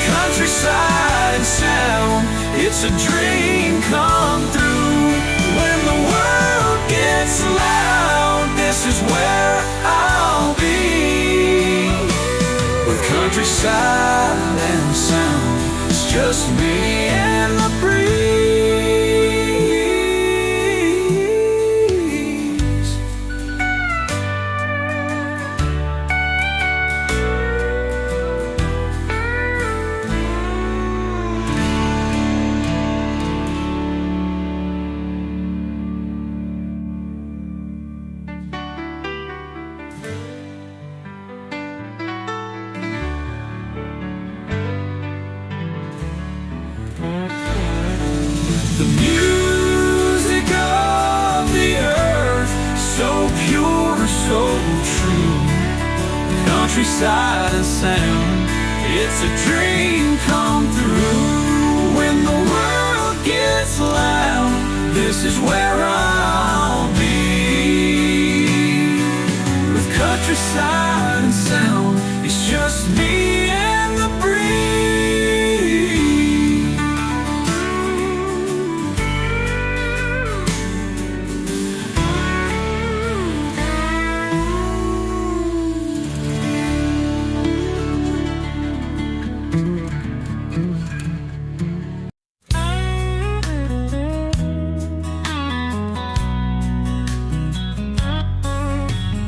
Countryside sound, it's a dream come true. When the world gets loud, this is where I'll be. With countryside and sound, it's just me and the breeze. The music of the earth, so pure, so true. Countryside and sound, it's a dream come through. When the world gets loud, this is where I'll be. With countryside and sound, it's just me and the breeze.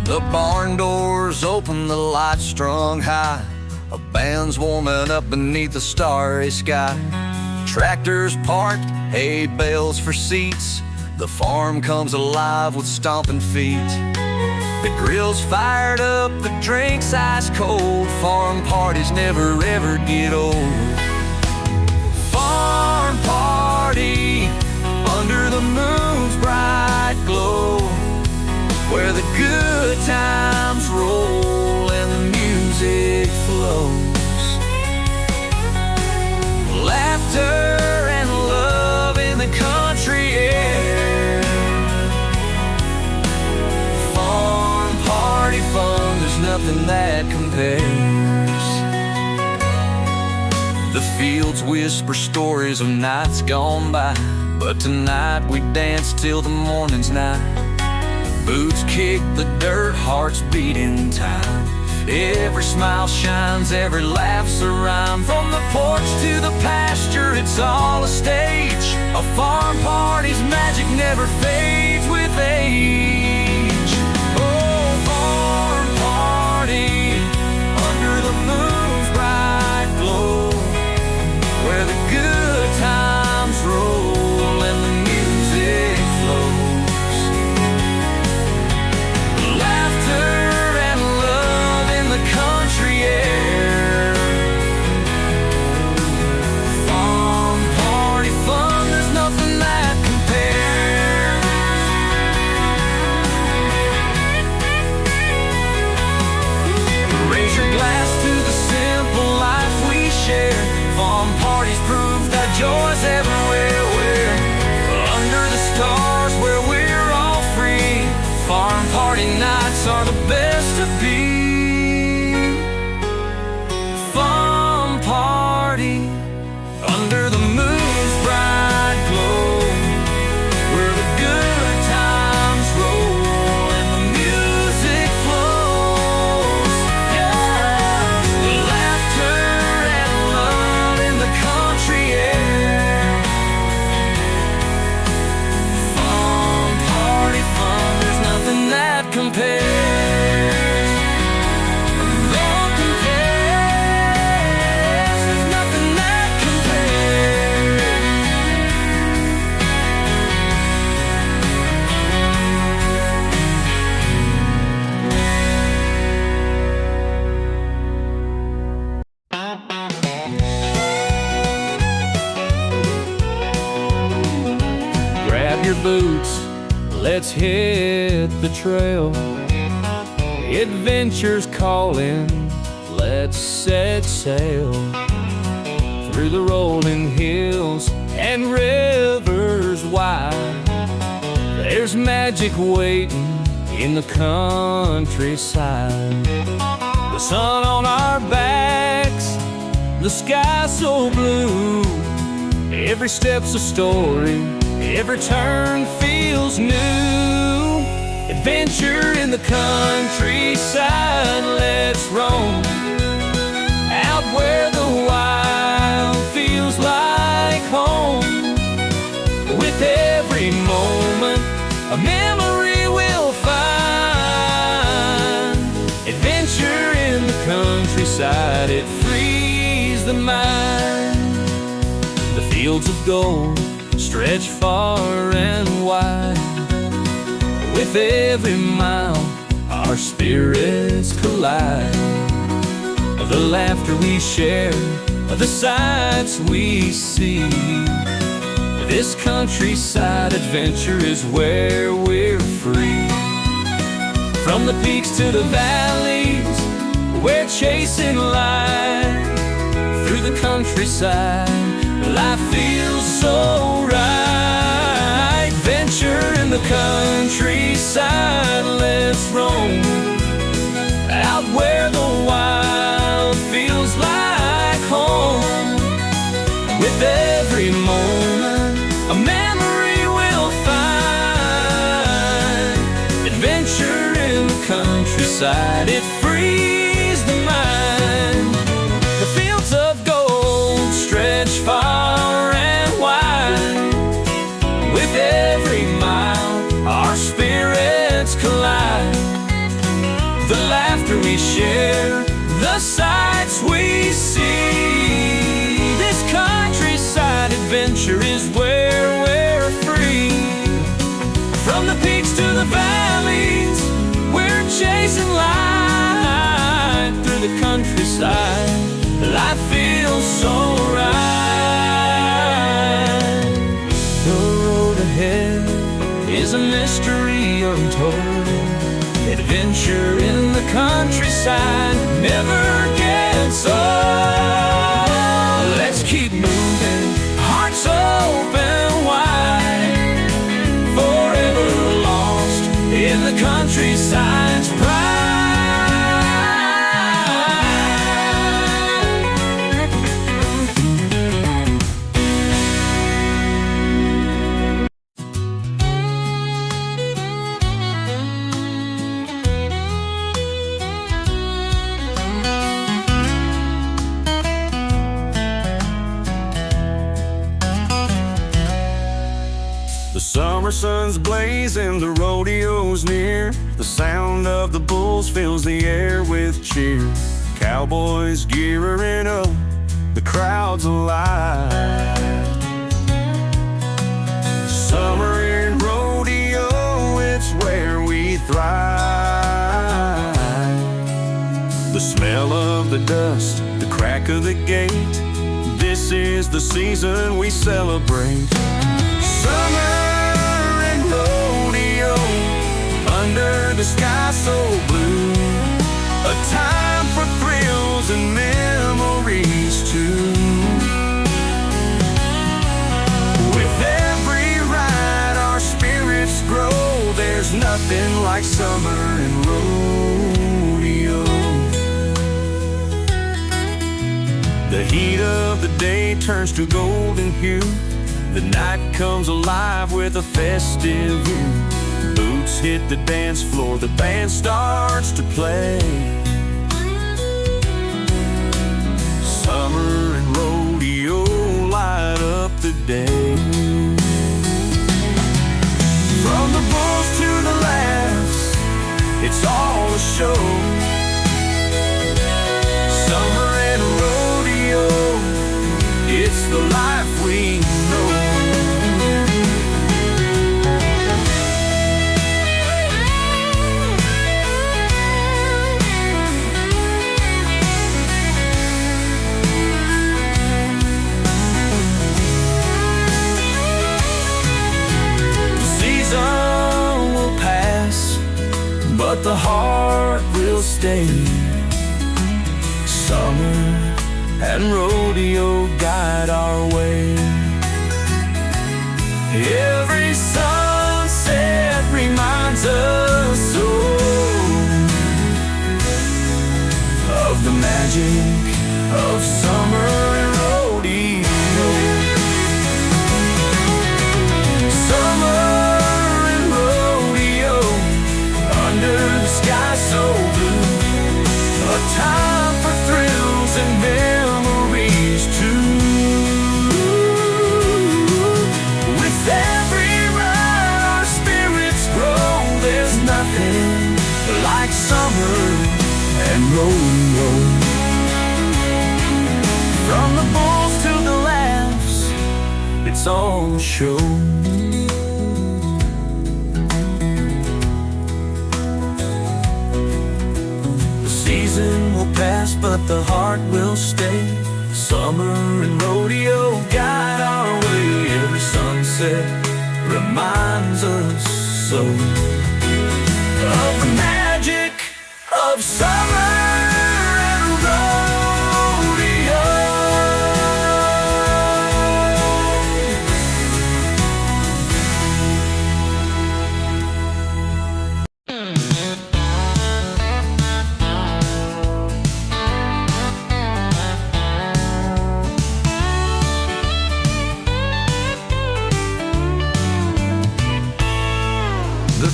The barn doors open, the lights strung high. A band's warming up beneath the starry sky. Tractors parked, hay bales for seats. The farm comes alive with stomping feet. The grill's fired up, the drink's ice cold. Farm parties never ever get old. Farm party under the moon's bright glow, where the good times roll and the music flows. Laughter and love in the country air. Farm party fun, there's nothing that compares. The fields whisper stories of nights gone by, but tonight we dance till the morning's night. Boots kick the dirt, hearts beat in time. Every smile shines, every laugh's a rhyme. From the porch to the pasture, it's all a stage. A farm party's magic never fades with age. Oh, farm party, under the moon's bright glow, where the good times roll and the music flows. Laughter and love in the country air. Farm party fun, there's nothing that compares. Raise your glass to the simple life we share. Farm parties prove that joy's everywhere. We're under the stars where we're all free. Farm party nights are the best to be. Farm party, under the moon's bright glow, where the good times roll and the music flows. Yeah, laughter and love in the country air. Farm party fun, there's nothing that compares. No compares, there's nothing that compares. Grab your boots, let's hit the trail. Adventure's calling, let's set sail. Through the rolling hills and rivers wide, there's magic waiting in the countryside. The sun on our backs, the sky so blue. Every step's a story, every turn feels new. Adventure in the countryside, let's roam. Out where the wild feels like home. With every moment, a memory we'll find. Adventure in the countryside, it frees the mind. The fields of gold stretch far and wide. With every mile, our spirits collide. The laughter we share, the sights we see. This countryside adventure is where we're free. From the peaks to the valleys, we're chasing light. Through the countryside, life feels so right. Venture in the countryside, let's roam. Out where the wild feels like home. With every moment, a memory we'll find. Adventure in the countryside, it frees the mind. The fields of gold stretch far and wide. With every mile, our spirits collide. The laughter we share, the sights we see. This countryside adventure is where we're free. From the peaks to the valleys, we're chasing light. Through the countryside, life feels so right. The road ahead is a mystery untold. Adventure in the countryside never gets old. Let's keep moving, hearts open wide. Forever lost in the countryside's pride. The summer sun's blazing, the rodeo's near. The sound of the bulls fills the air with cheer. Cowboys gearing up, the crowd's alive. Summer in rodeo, it's where we thrive. The smell of the dust, the crack of the gate, this is the season we celebrate. Summer and rodeo, under the sky so blue, a time for thrills and memories too. With every ride our spirits grow, there's nothing like summer and rodeo. The heat of the day turns to golden hue. The night comes alive with a festive view. Boots hit the dance floor, the band starts to play. Summer and rodeo light up the day. From the bulls to the laughs, it's all a show. Summer and rodeo, it's the life we know. But the heart will stay. Summer and rodeo guide our way. Every sunset reminds us so of the magic of summer and rodeo. Summer sky so blue, a time for thrills and memories too. With every ride our spirits grow, there's nothing like summer and rodeo. From the bulls to the laughs, it's all a show. Season will pass, but the heart will stay. Summer and rodeo guide our way. Every sunset reminds us so of the magic of summer and rodeo.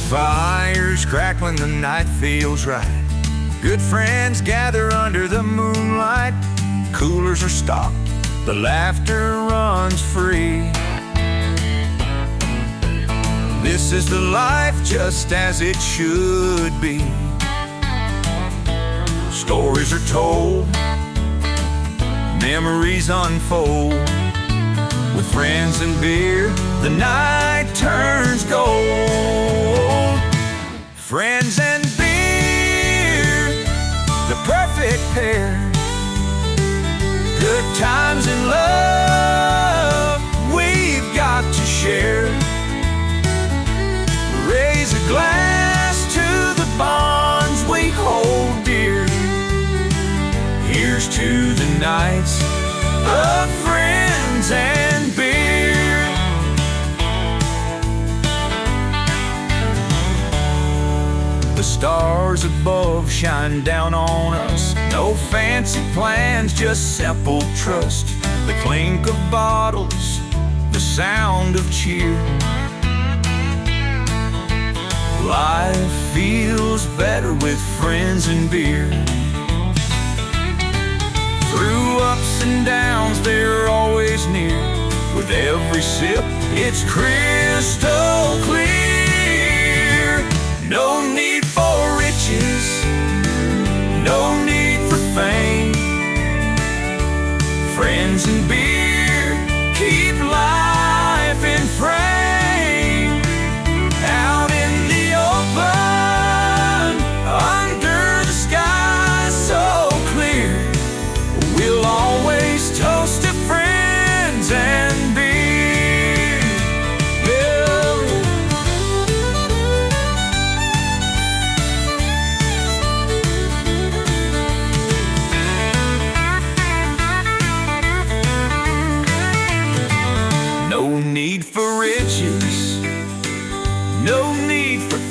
Fires crackling, the night feels right. Good friends gather under the moonlight. Coolers are stocked, the laughter runs free. This is the life just as it should be. Stories are told, memories unfold. With friends and beer, the night turns gold. Friends and beer, the perfect pair. Good times and love we've got to share. Raise a glass to the bonds we hold dear. Here's to the nights of friends and beer. The stars above shine down on us. No fancy plans, just simple trust. The clink of bottles, the sound of cheer. Life feels better with friends and beer. Through ups and downs, they're always near. With every sip, it's crystal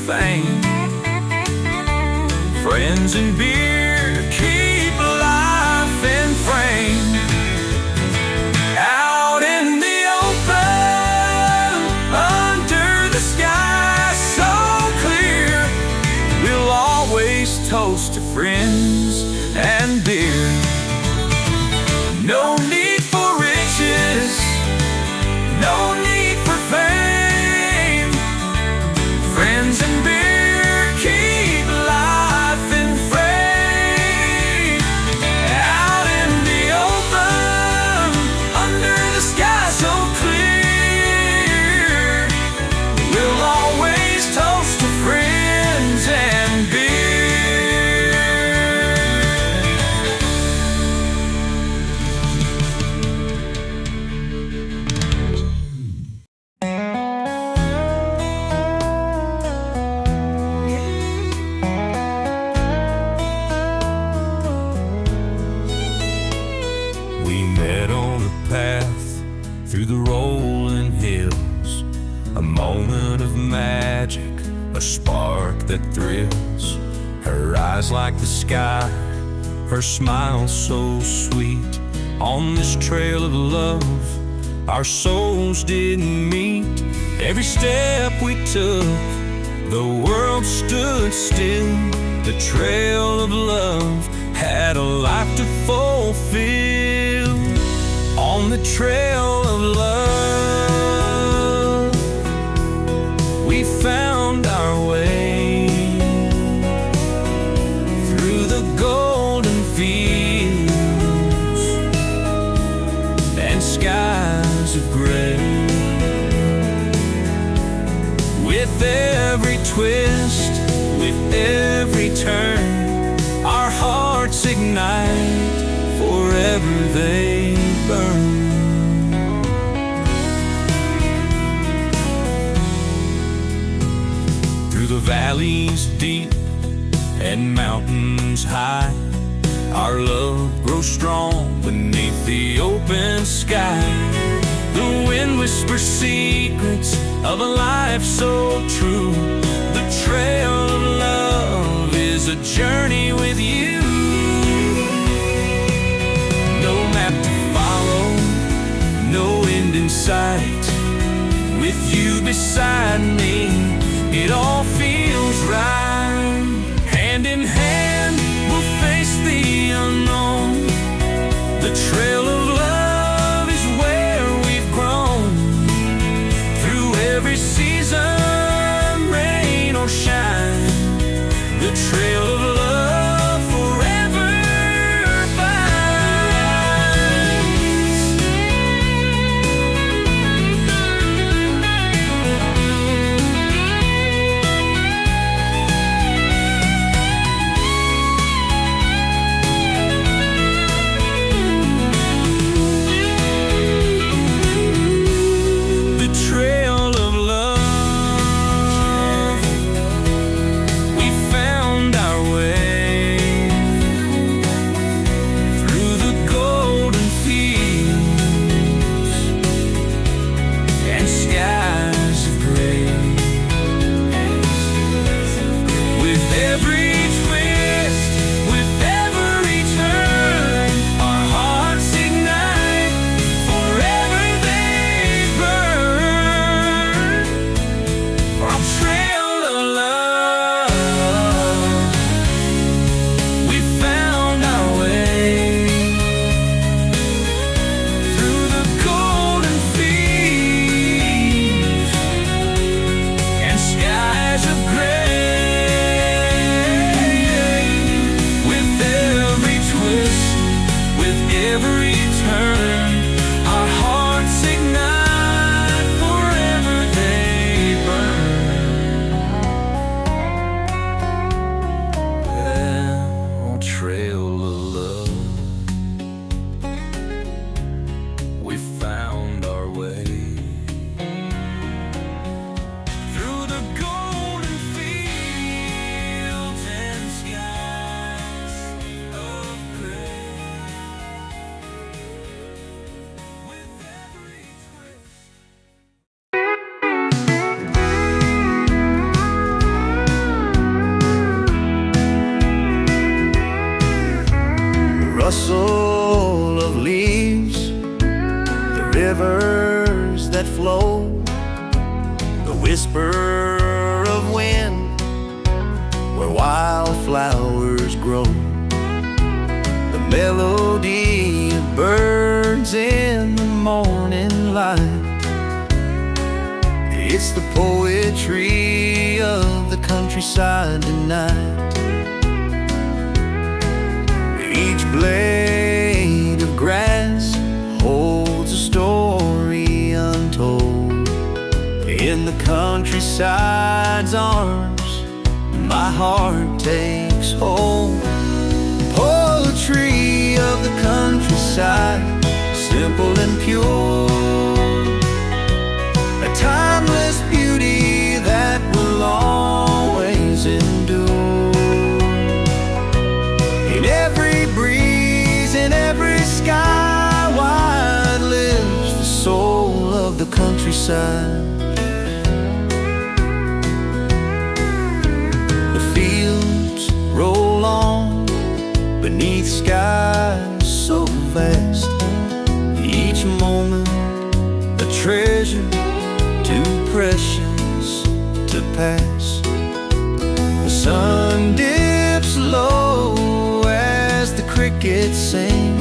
fame. Friends and beer keep life in frame. Out in the open, under the sky so clear, we'll always toast to friends and beer. No need for riches, no need for fame. Friends and beer keep life in frame. Out in the open, under the sky so clear, we'll always toast to friends and beer. We met on the path through the rolling hills, a moment of magic, a spark that thrills. Her eyes like the sky, her smile so sweet. On this trail of love, our souls didn't meet. Every step we took, the world stood still. The trail of love had a life to fulfill. On the trail of love, we found our way through the golden fields and skies of gray. With every twist, with every turn, our hearts ignite, forever they burn. Through the valleys deep and mountains high, our love grows strong beneath the open sky. The wind whispers secrets of a life so true. The trail of love is a journey with you. No map to follow, no end in sight. With you beside me, it all feels right. Hand in hand, we'll face the unknown. The trail of love is where we've grown. Through every season, rain or shine, the trail of love forever binds. The trail of love, we found our way through the golden fields and skies of gray. With every twist, with every turn, our hearts ignite, forever they burn. Our trail of love, we found our way through the golden fields and skies of gray. With every twist, with every turn, our hearts ignite, forever they burn. On trail of love, we found our way through the golden fields and skies of gray. With every twist. rustle of leaves, the rivers that flow, the whisper of wind where wildflowers grow, the melody of birds in the morning light. It's the poetry of the countryside tonight. Each blade of grass holds a story untold. In the countryside's arms, my heart takes hold. Poetry of the countryside, simple and pure, a timeless beauty that will always endure. In every breeze, in every sky, wide lives the soul of the countryside. The fields roll on beneath skies so vast, each moment a treasure too precious to pass. The sun dips low as the crickets sing,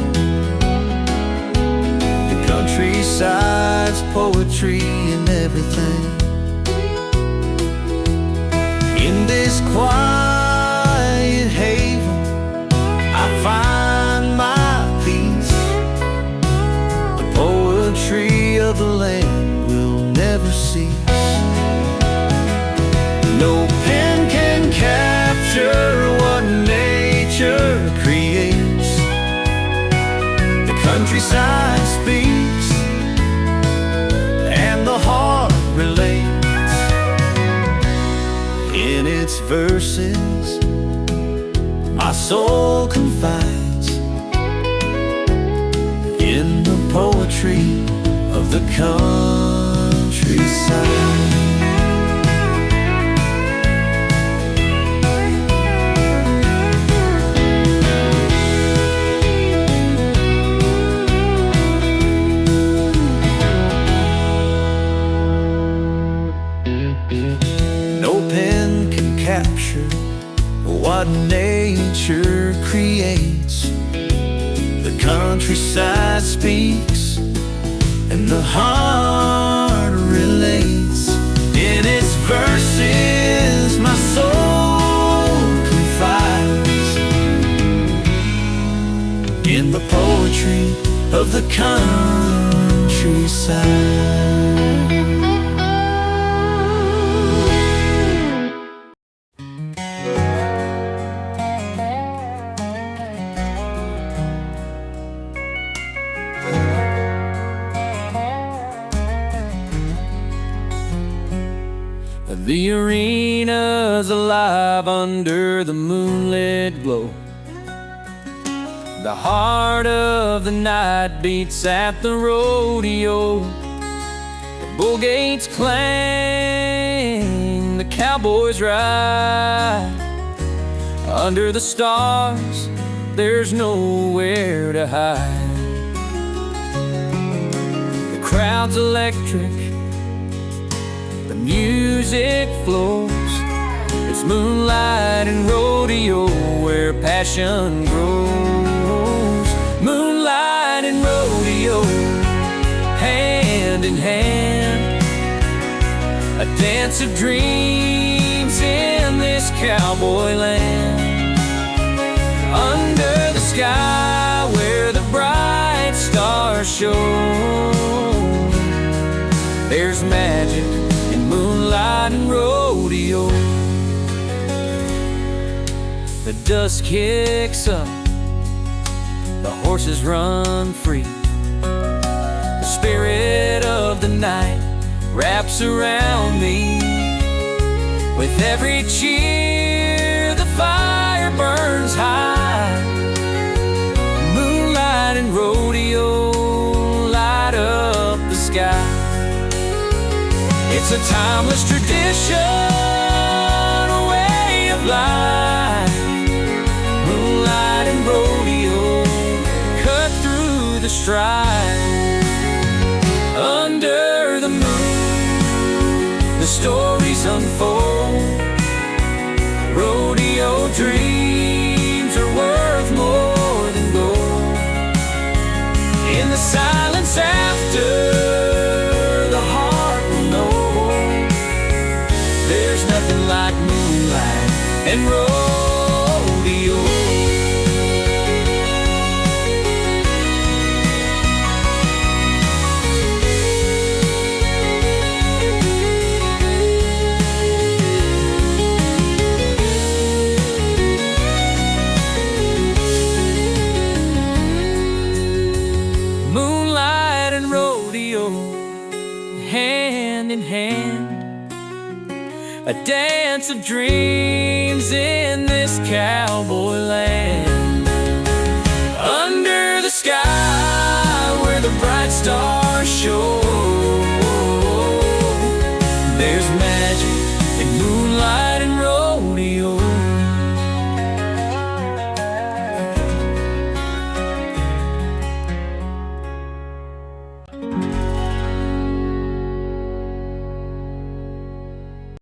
the countryside's poetry in everything. In this quiet haven I find my peace. The poetry of the land will never cease. No pen can capture what nature creates. The countryside speaks and the heart relates. In its verses my soul confides in the poetry of the countryside. No pen can capture what nature creates. The countryside speaks and the heart relates. In its verses my soul confides in the poetry of the countryside. The arena's alive under the moonlit glow. The heart of the night beats at the rodeo. The bull gates clang, the cowboys ride. Under the stars, there's nowhere to hide. The crowd's electric, music flows. It's moonlight and rodeo where passion grows. Moonlight and rodeo, hand in hand, a dance of dreams in this cowboy land. Under the sky where the bright stars show, there's magic, moonlight and rodeo. The dust kicks up, the horses run free. The spirit of the night wraps around me. With every cheer the fire burns high. Moonlight and rodeo light up the sky. It's a timeless tradition, a way of life. Moonlight and rodeo, the stripe. Under the moon, the stories unfold. Rodeo dreams are worth more than gold. In the silence after, the heart will know. There's nothing like moonlight and rodeo. Moonlight and rodeo, hand in hand, a dance of dreams in this cowboy land. Under the sky where the bright stars show, there's magic in moonlight